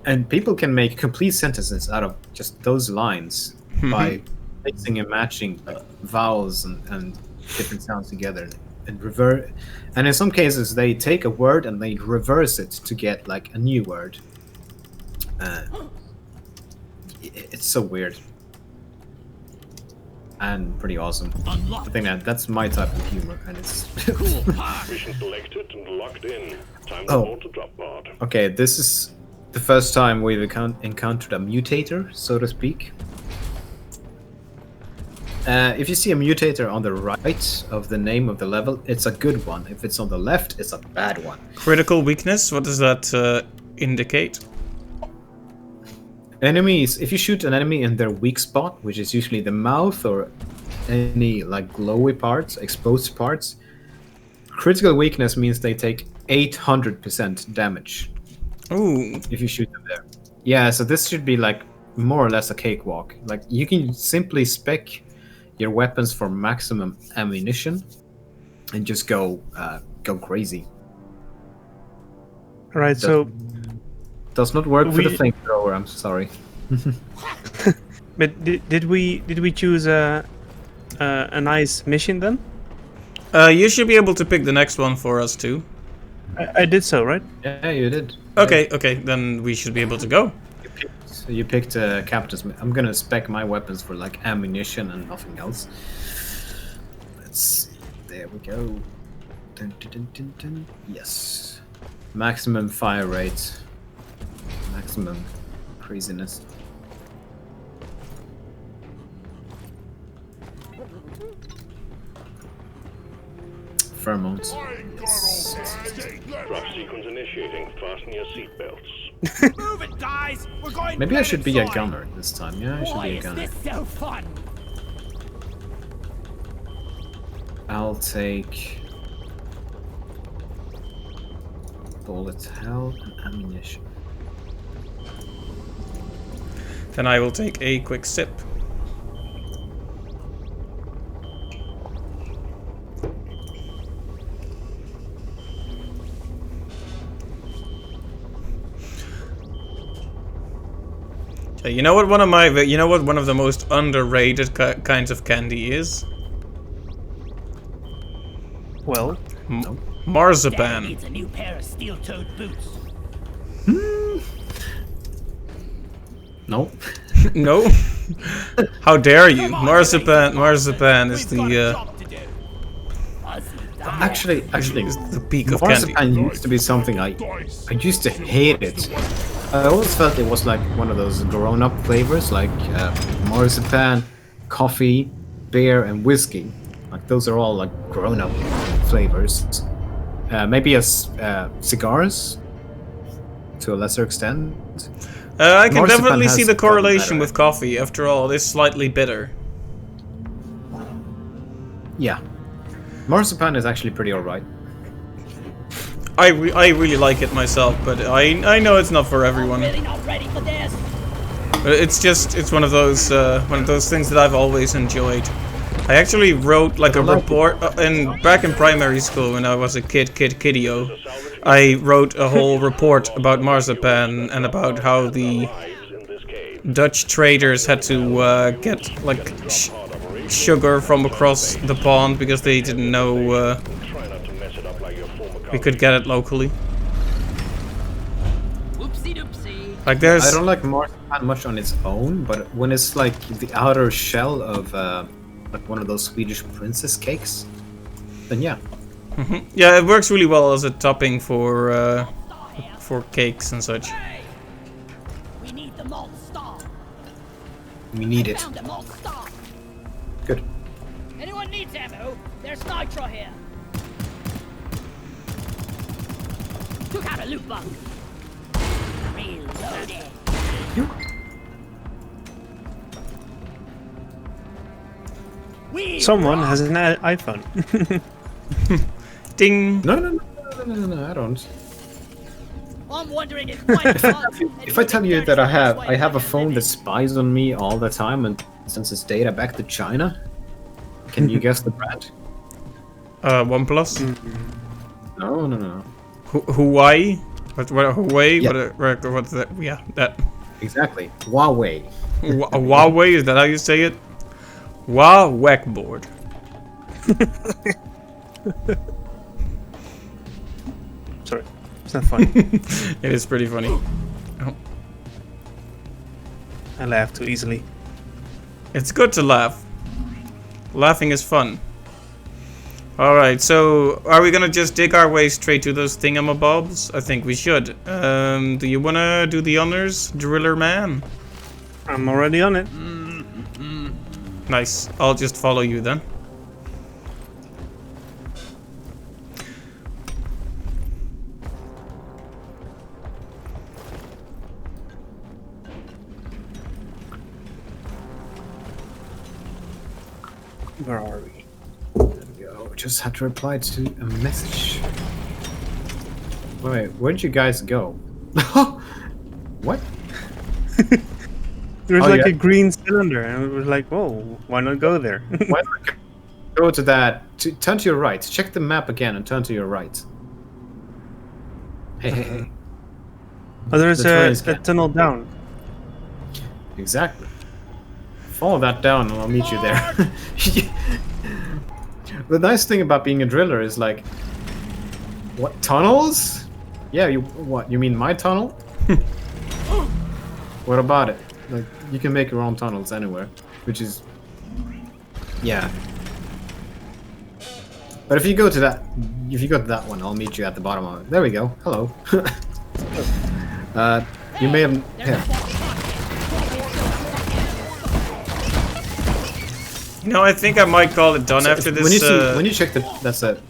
and people can make complete sentences out of just those lines by mixing and matching like, vowels and different sounds together and revert. And in some cases, they take a word and they reverse it to get like a new word. It's so weird. And pretty awesome. I think that's my type of humor, and it's Mission selected and locked in. Time Oh. to drop pod. okay. This is the first time we've encountered a mutator, so to speak. If you see a mutator on the right of the name of the level, it's a good one. If it's on the left, it's a bad one. Critical weakness. What does that indicate? Enemies, if you shoot an enemy in their weak spot, which is usually the mouth or any like glowy parts, exposed parts, critical weakness means they take 800% damage Ooh. if you shoot them there. Yeah, so this should be like more or less a cakewalk. Like you can simply spec your weapons for maximum ammunition and just go crazy. Right, so Does not work for the We- flamethrower. I'm sorry. but did we choose a nice mission then? You should be able to pick the next one for us too. I did so, right? Yeah, you did. Okay, okay, then we should be able to go. So you picked Captain's. I'm gonna spec my weapons for like ammunition and nothing else. Let's see. There we go. Dun, dun, dun, dun, dun. Yes. Maximum fire rate. Maximum craziness. Pheromones. Drop sequence initiating. Fasten your seatbelts. Move it, guys! We're going Maybe I should be a inside. gunner this time. Yeah, I should Why be a is gunner. this so fun? I'll take bullet hell and ammunition. Then I will take a quick sip. You know what one of the most underrated kinds of candy is? Well, Marzipan. Needs a new pair of steel-toed boots. No. No? How dare you? Marzipan is the Actually, the peak of candy. marzipan used to be something I used to hate it. I always felt it was like one of those grown-up flavors, like marzipan, coffee, beer, and whiskey. Like those are all like grown-up flavors. Maybe as cigars, to a lesser extent. I can Marzipan definitely has see the gotten correlation better. with coffee. After all, it's slightly bitter. Yeah, marzipan is actually pretty alright. I really like it myself, but I know it's not for everyone. Really not ready for this. It's one of those things that I've always enjoyed. I actually wrote like a report back in primary school when I was a kiddio. I wrote a whole report about marzipan and about how the Dutch traders had to get like sugar from across the pond because they didn't know we could get it locally. Whoopsie doopsie. Like there's I don't like marzipan much on its own, but when it's like the outer shell of like one of those Swedish princess cakes, then yeah. yeah, it works really well as a topping for cakes and such. Hey, we need the malt star. We need it. Found the malt star. Good. Anyone needs ammo? There's nitro here. Took out a loot bug. Reloaded. Someone has an iPhone. Ding! No, I don't. I'm wondering if If I tell you that I have a phone that spies on me all the time and sends its data back to China, can you guess the brand? OnePlus? No. Hawaii? What Hawaii? Yeah. What's that? Yeah, that. Exactly. Huawei. Huawei, is that how you say it? Whackboard. Sorry, it's not funny. It is pretty funny. Oh. I laugh too easily. It's good to laugh. Laughing is fun. Alright, so are we gonna just dig our way straight to those thingamabobs? I think we should. Do you wanna do the honors, Driller Man? I'm already on it. Nice. I'll just follow you then. Where are we? There we go. Just had to reply to a message. Wait, where'd you guys go? What? There was Oh, like yeah. a green cylinder, and it was like, whoa, why not go there? Why not go to that? Turn to your right. Check the map again and turn to your right. Hey. Oh, there's The train is a getting- tunnel down. Exactly. Follow that down and I'll meet you there. The nice thing about being a driller is like, what, tunnels? Yeah, you mean my tunnel? What about it? Like, you can make your own tunnels anywhere, which is, yeah. But if you go to that one, I'll meet you at the bottom of it. There we go. Hello. You may have. Yeah. No, I think I might call it done So after if- this. when you check that's it.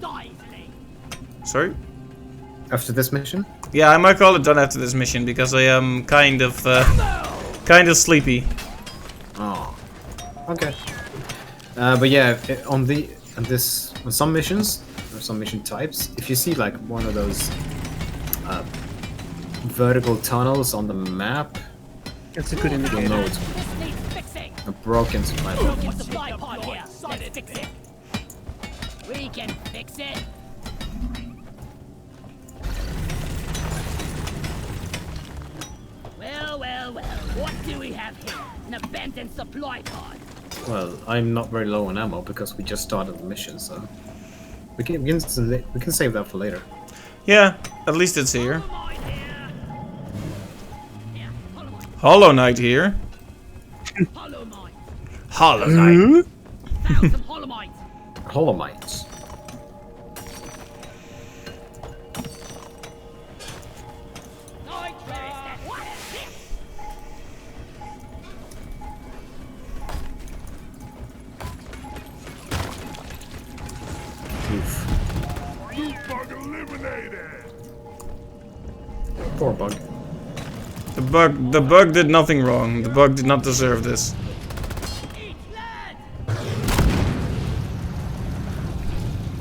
Sorry? After this mission. Yeah, I might call it done after this mission because I am kind of sleepy. Oh. Okay. But yeah, on some missions or some mission types, if you see like one of those vertical tunnels on the map, It's a good you'll indicator. know it's This needs fixing. a broken supply line. Broken supply pod here. Let's fix it. We can fix it. Well. What do we have here? An abandoned supply pod. Well, I'm not very low on ammo because we just started the mission, so we can save that for later. Yeah, at least it's here. Mine here. Yeah, Hollow Knight here. hollow mine. Hollow Knight. Found some hollow mines. Holomites. Oof. Bug eliminated. Poor bug. The bug did nothing wrong. The bug did not deserve this.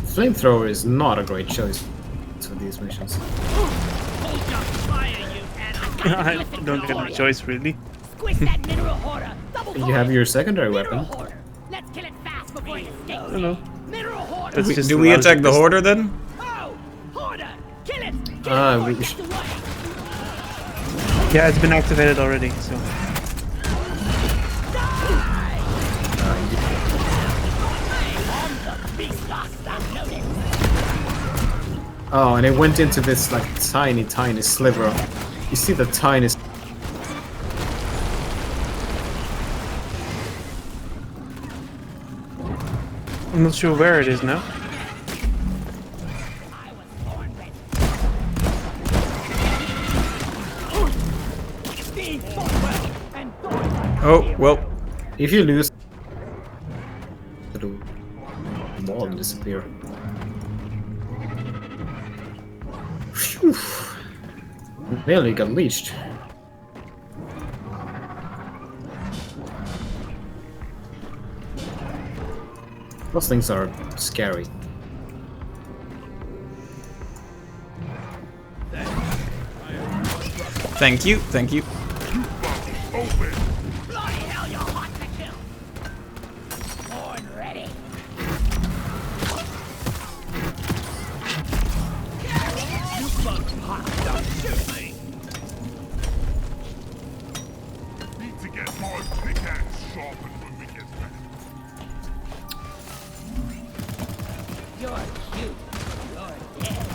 Flamethrower is not a great choice for of these missions. Hold up, fire, you animal. I don't have a choice really. Squish that mineral hoarder. Double You have your secondary mineral weapon. hoarder. Let's kill it fast before it escapes. I don't know. Mineral hoarder. That's just Do the we logic attack the is- hoarder then? Oh, hoarder. Kill it. Kill Ah, it before we it gets sh- away. Yeah, it's been activated already. So Oh, and it went into this like tiny, tiny sliver. You see the tiniest. I'm not sure where it is now. Oh, well. If you lose, it'll wall and disappear. Phew. Nearly got leached. Those things are scary. Thank you, thank you. Bloody hell, you're hot to kill. Horn ready. Need to get my pickaxe sharpened when we get back. You're cute. You're dead.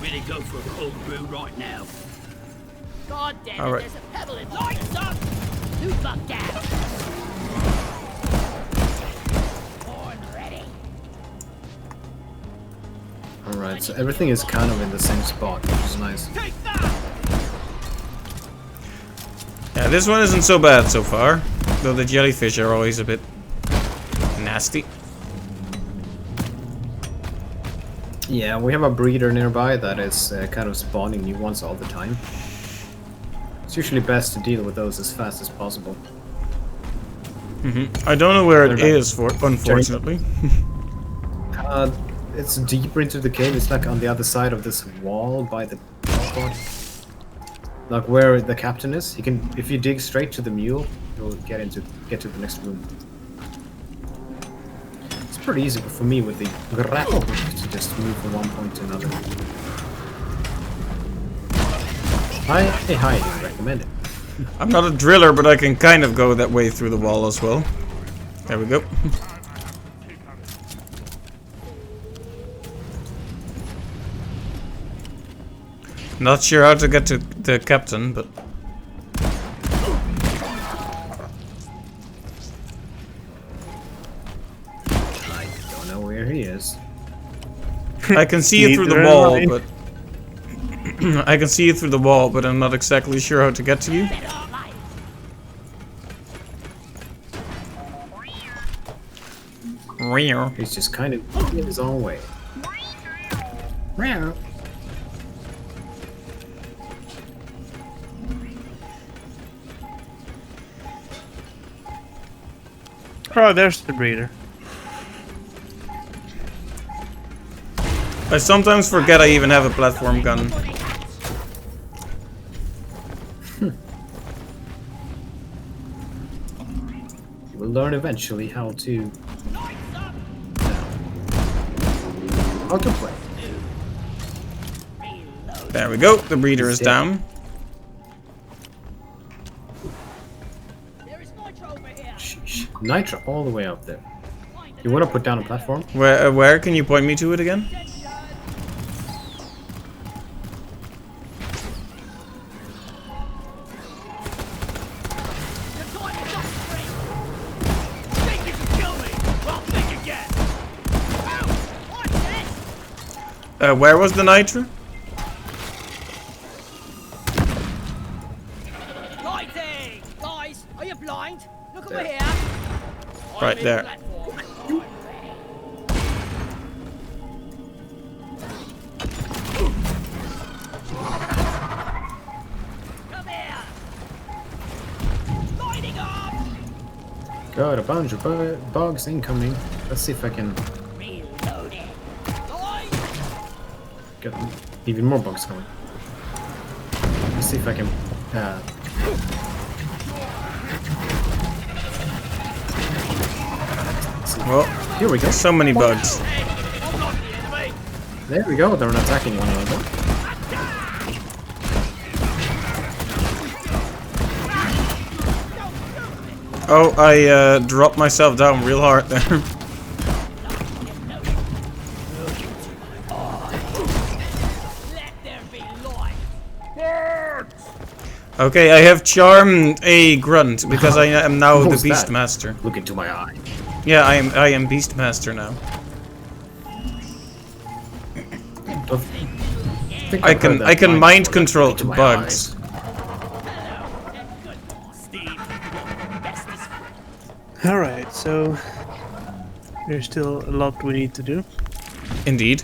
Really go for a cold brew right now. God damn it, All right. there's a pebble in lights up. Loot bug down. Horn ready. Alright, so everything is kind of in the same spot, which is nice. Take that! Yeah, this one isn't so bad so far. Though the jellyfish are always a bit nasty. Yeah, we have a breeder nearby that is kind of spawning new ones all the time. It's usually best to deal with those as fast as possible. I don't know where it They're is, unfortunately. It's deeper into the cave. It's like on the other side of this wall by the teleport. Like where the captain is. You can, if you dig straight to the mule, you'll get to the next room. It's pretty easy for me with the grapple to just move from one point to another. I highly recommend it. I'm not a driller, but I can kind of go that way through the wall as well. There we go. Not sure how to get to the captain, but... I don't know where he is. I can see it through the Neither wall, am I. but... I can see it through the wall, but I'm not exactly sure how to get to you. He's just kind of in his own way. Oh, there's the breeder. I sometimes forget I even have a platform gun. You will learn eventually how to play. There we go, the breeder is dead. down. There is nitro over here. Sheesh. Nitro all the way up there. You want to put down a platform? Where can you point me to it again? Think you can kill me? Well, think again. What's this? Where was the nitro? Lighting! Guys, are you blind? Look over There. here. Right there. Platform. Come here. Lighting up! Got a bunch of bugs incoming. Let's see if I can Reloading. get even more bugs coming. Let's see if I can. Well, Here we go. so many bugs. There we go. They're attacking one another. Oh, I dropped myself down real hard there. Let there be light. Okay, I have charmed a grunt because I am now What the was that? Beastmaster. Look into my eye. Yeah, I am Beastmaster now. I can mind control to bugs. All right, so there's still a lot we need to do. Indeed.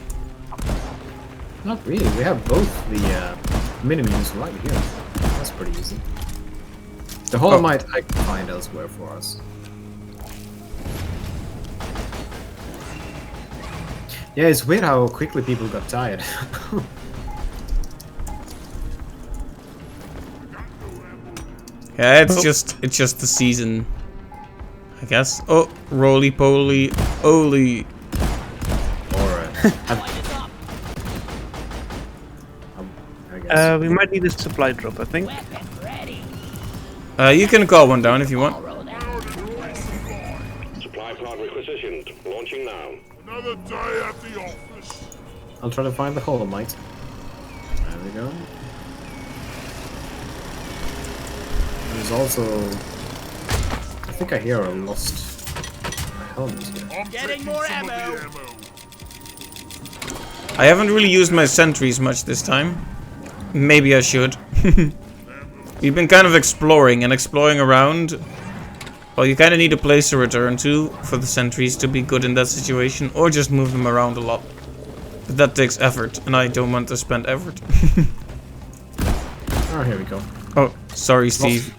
Not really. We have both the mini-minions right here. That's pretty easy. The Holomite I can find elsewhere for us. Yeah, it's weird how quickly people got tired. Yeah, it's just the season, I guess. Oh, roly poly, oly. Alright. I guess. We might need a supply drop, I think. Weapon ready. You can call one down if you want. Roll that. Supply pod requisitioned. Launching now. Another day at the office. I'll try to find the Holomite. There we go. There's also... I think I hear a lost helmet here. I'm Getting taking more some of ammo. the ammo. I haven't really used my sentries much this time. Maybe I should. We've been kind of exploring around. Well, you kind of need a place to return to for the sentries to be good in that situation, or just move them around a lot. But that takes effort, and I don't want to spend effort. Oh, here we go. Oh, sorry, Steve.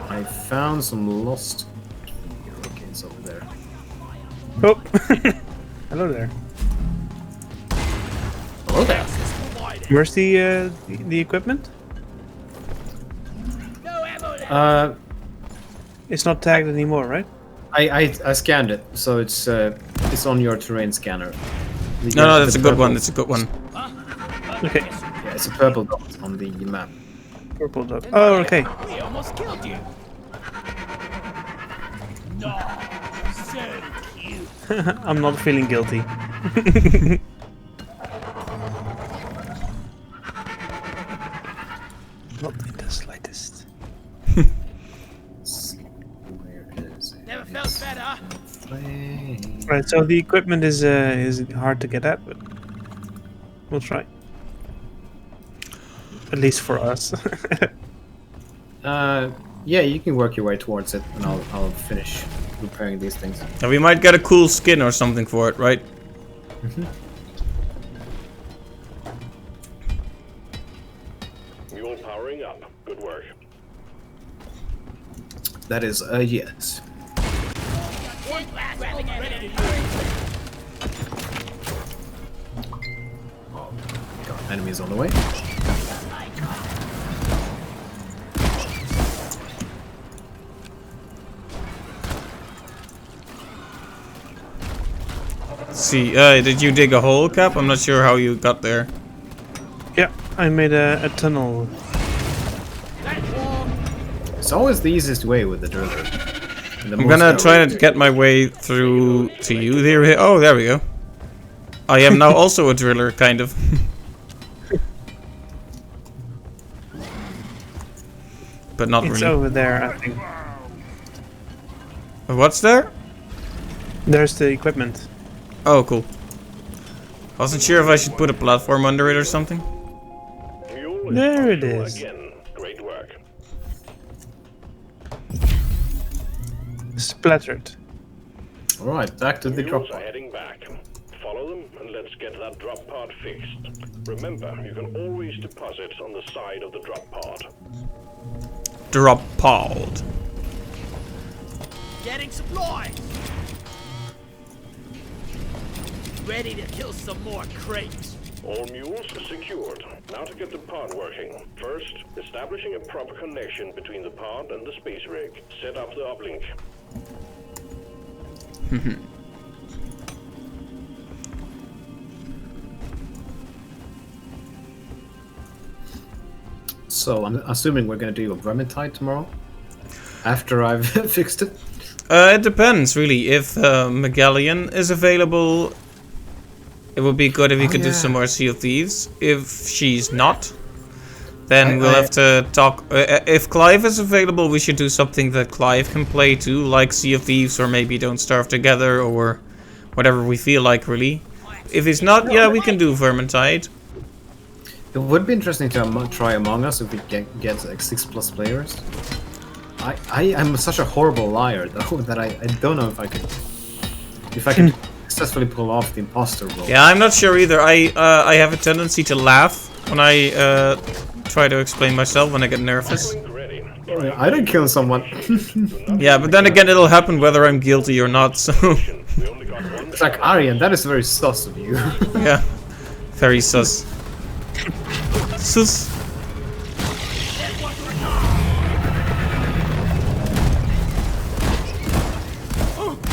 I found some lost... Okay, it's over there. Oh, hello there. Hello there! Where's the equipment? No ammo left. It's not tagged anymore, right? I scanned it, so it's on your terrain scanner. No, that's a good one. That's a good one. Okay, Yeah, it's a purple dot on the map. purple dot. Oh, okay. We almost killed you. No, so cute. I'm not feeling guilty. Not in the slightest. Where is it? Never felt better. Right, so the equipment is hard to get at, but we'll try. At least for us. Yeah, you can work your way towards it, and I'll finish repairing these things. And we might get a cool skin or something for it, right? Mule powering up. Good work. That is a yes. Got enemies on the way. Let's see, did you dig a hole, Cap? I'm not sure how you got there. Yeah, I made a tunnel. It's always the easiest way with the driller. I'm gonna try to get my way through to you. There, oh, there we go. I am now also a driller, kind of. But not It's really. over there, I think. What's there? There's the equipment. Oh, cool. Wasn't sure if I should put a platform under it or something. Mule There it functional is. Again. Great work. Splattered. Alright, back to the drop Mules are pod. heading back. Follow them, and let's get that drop pod fixed. Remember, you can always deposit on the side of the drop pod. Drop pod. Getting supplies. Ready to kill some more crates. All mules secured. Now to get the pod working. First, establishing a proper connection between the pod and the space rig. Set up the uplink. So I'm assuming we're gonna do a Vermintide tomorrow? After I've fixed it? It depends, really. If Magellan is available, it would be good if you could do some more Sea of Thieves. If she's not, then we'll have to talk. If Clive is available, we should do something that Clive can play too, like Sea of Thieves or maybe Don't Starve Together or whatever we feel like, really. If he's not, yeah, we can do Vermintide. It would be interesting to try Among Us if we get like 6+ players. I am such a horrible liar though that I don't know if I can successfully pull off the imposter role. Yeah, I'm not sure either. I have a tendency to laugh when I try to explain myself when I get nervous. I didn't kill someone. Yeah, but then again, it'll happen whether I'm guilty or not. So It's like, Aryan, that is very sus of you. yeah, very sus. Sus.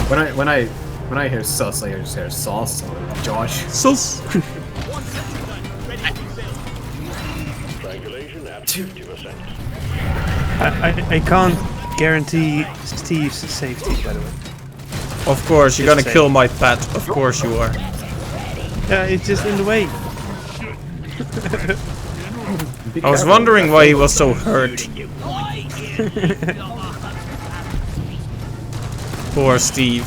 When I hear sus, I just hear sauce or Josh. Sus. Triangulation at 50%. I can't guarantee Steve's safety, by the way. Of course, you're gonna kill my pet. Of course you are. Yeah, it's just in the way. I was wondering why he was so hurt. Poor Steve.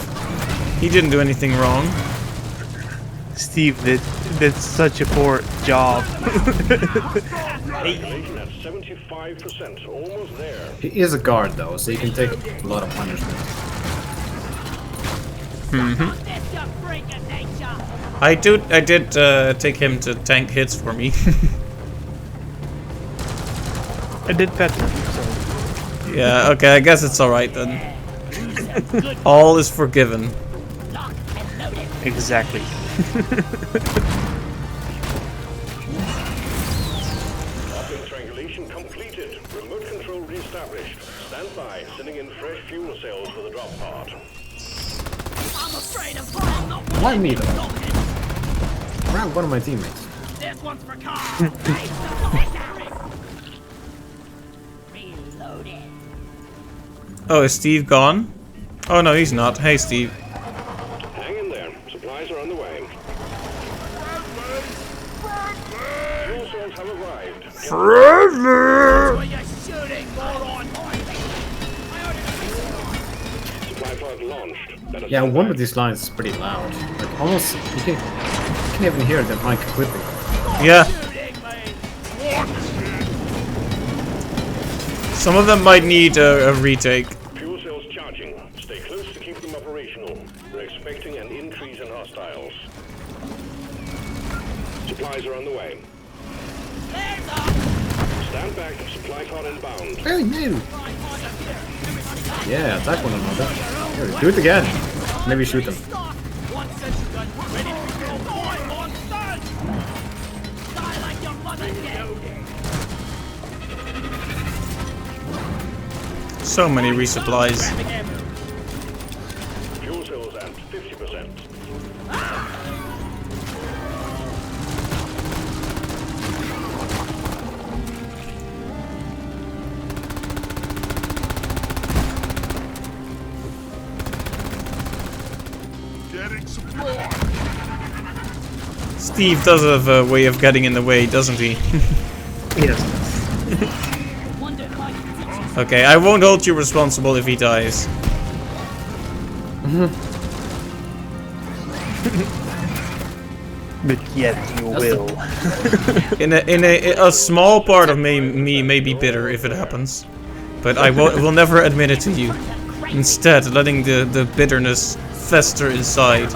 He didn't do anything wrong. Steve did such a poor job. Triangulation at 75%. Almost there. He is a guard though, so he can take a lot of punishment. I did take him to tank hits for me. I did better, so Yeah, okay, I guess it's alright then. All is forgiven. exactly. Uplink triangulation completed. Remote control reestablished. Stand by. Sending in fresh fuel cells for the drop pod. I'm afraid of fire. Not Why me though? Around one of my teammates. this one's for Carl. Reloaded. Oh, is Steve gone? Oh no, he's not. Hey Steve. Hang in there. Supplies are on the way. Fuel cells have arrived. Where you shooting, moron? Supply pod launched. Better Yeah, stand one by. of these lines is pretty loud. Like almost you can even hear the mic clipping. Yeah, Shooting me. some of them might need a retake. Fuel cells charging. Stay close to keep them operational. We're expecting an increase in hostiles. Supplies are on the way. Stand back. Supply pod inbound. Hey, man! Yeah, attack one another. Here, do it again. Maybe shoot them. One sentry gun ready to be filled. I'm on stand. Die like your mother did. So many resupplies. Fuel cells at 50%. Getting supplies. Steve does have a way of getting in the way, doesn't he? Yes. Okay, I won't hold you responsible if he dies. But yet you will. In a small part of me may be bitter if it happens, but I will never admit it to you. Instead, letting the bitterness fester inside.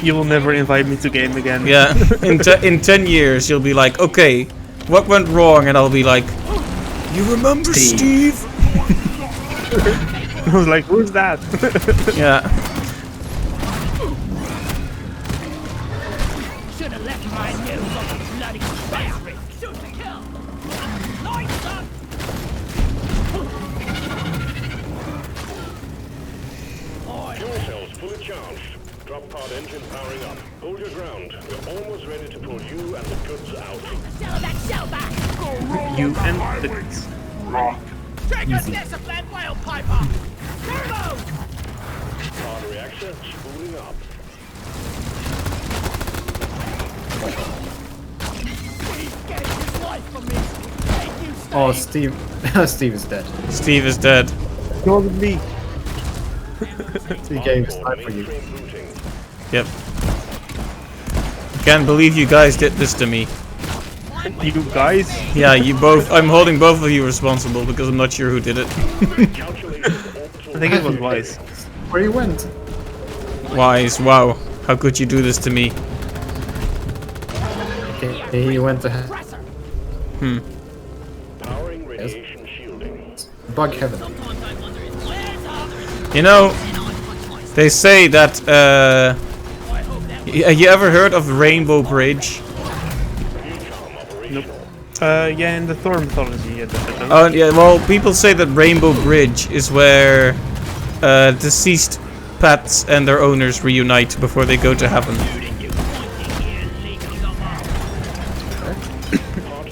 You will never invite me to game again. Yeah, in 10 years you'll be like, okay, what went wrong? And I'll be like, you remember Steve? I was like, who's that? Yeah. Should have left my nose on the bloody barrel. Shoot to kill. Lights up. Fuel cells fully charged. Drop pod engine powering up. Hold your ground. We're almost ready to pull you and the goods out. Sell that shell back. You and the goods. Take a disciplined whale piper. Turbo. Pod reactor spooling up. He gave his life for me. Thank you, Steve. Oh, Steve. Steve is dead. Steve is dead. Probably. He gave his life for you. Mainframe booting. Yep. Can't believe you guys did this to me. You guys? Yeah, you both. I'm holding both of you responsible because I'm not sure who did it. Calculated orbital. I think it was Wise. Where you went? Wise, wow. How could you do this to me? Okay, he went to Powering radiation shielding. bug heaven. You know, they say that, you ever heard of Rainbow Bridge? Nope. Yeah, in the Thor mythology. Yeah, definitely. Oh, yeah, well, people say that Rainbow Bridge is where deceased pets and their owners reunite before they go to heaven.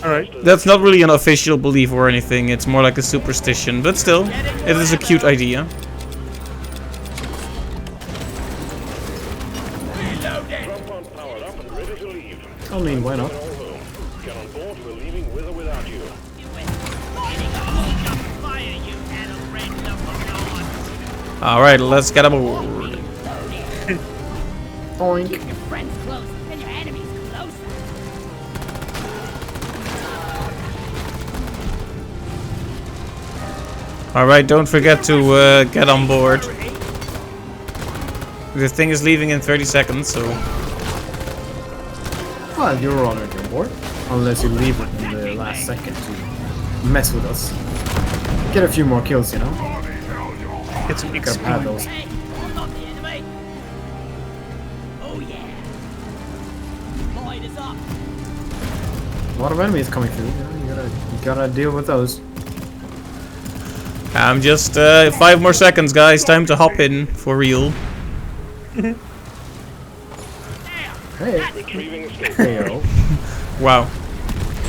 Alright. That's not really an official belief or anything, it's more like a superstition, but still, it is a cute idea. Drop pod powered up and ready to leave. I mean, why not? All home. Get on board. We're leaving with or without you. Alright, let's get aboard. Oink. Your friends close and your enemies closer. Alright, don't forget to get on board. The thing is leaving in 30 seconds, so... Well, you're already on board. Unless you leave it in the last second to mess with us. Get a few more kills, you know? It's an Gotta pad those. Hey, I'm not the enemy. Oh yeah. Light is up. A lot of enemies coming through. You gotta deal with those. I'm just 5 more seconds, guys. Time to hop in for real. Hey, Retrieving escape. heyo. Wow.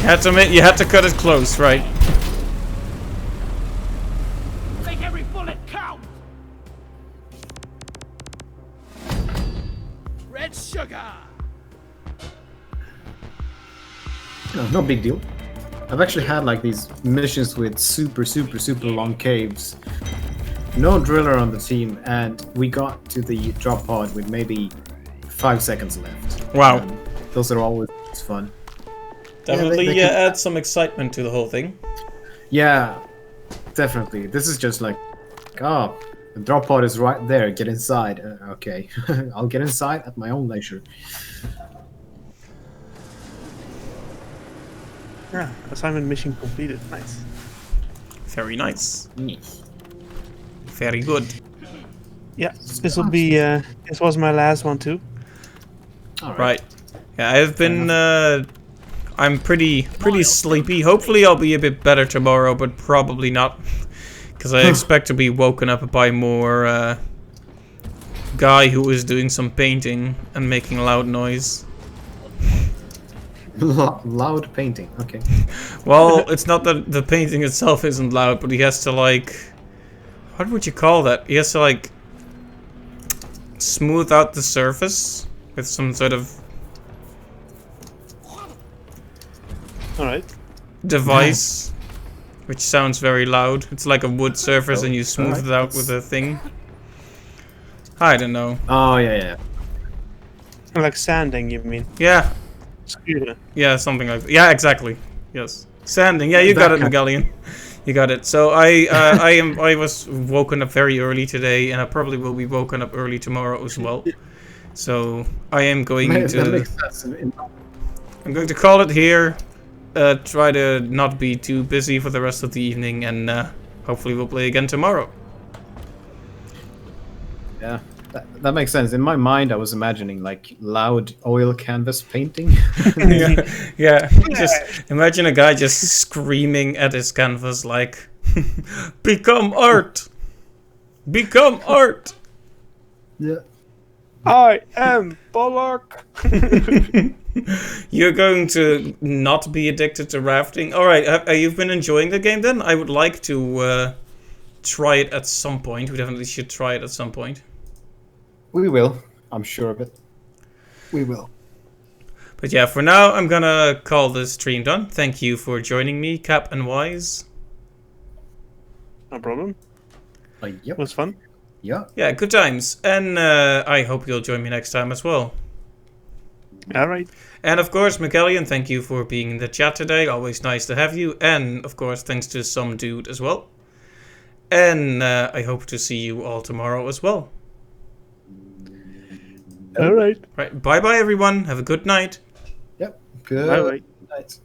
You had to cut it close, right? Make every bullet count. Red sugar. No big deal. I've actually had like these missions with super long caves. No driller on the team, and we got to the drop pod with maybe 5 seconds left. Wow. Those are always fun. Definitely they can- add some excitement to the whole thing. Yeah, definitely. This is just like, oh, the drop pod is right there. Get inside. Okay, I'll get inside at my own leisure. Yeah, assignment mission completed. Nice. Very nice. Very good. Yeah, this will be. This was my last one too. All Right. Yeah, I've been. I'm pretty sleepy. Hopefully, I'll be a bit better tomorrow, but probably not, because I expect to be woken up by more guy who is doing some painting and making loud noise. Loud painting. Okay. Well, it's not that the painting itself isn't loud, but he has to like. What would you call that? He has to like smooth out the surface with some sort of Alright. device, which sounds very loud. It's like a wood surface and you smooth it out with a thing. I don't know. Oh yeah. Like sanding, you mean? Yeah, Scuba. yeah, something like that. Yeah, exactly. Yes, sanding. Yeah, you got it, Megallion. You got it. So I was woken up very early today, and I probably will be woken up early tomorrow as well. So I am going That to. makes sense. I'm going to call it here. Try to not be too busy for the rest of the evening, and hopefully we'll play again tomorrow. Yeah, that makes sense. In my mind, I was imagining like loud oil canvas painting. Yeah. Just imagine a guy just screaming at his canvas like, "Become art! Become art!" Yeah. I am Bollock. You're going to not be addicted to rafting. All right, you've been enjoying the game then? I would like to try it at some point. We definitely should try it at some point. We will. I'm sure of it. We will. But yeah, for now, I'm gonna call this stream done. Thank you for joining me, Cap and Wise. No problem. Yep. It was fun. Yeah. Yeah, good times. And I hope you'll join me next time as well. All right. And of course, McAllion, thank you for being in the chat today. Always nice to have you. And of course, thanks to some dude as well. And I hope to see you all tomorrow as well. All right. Right, bye bye everyone. Have a good night. Yep. Good Bye bye. night.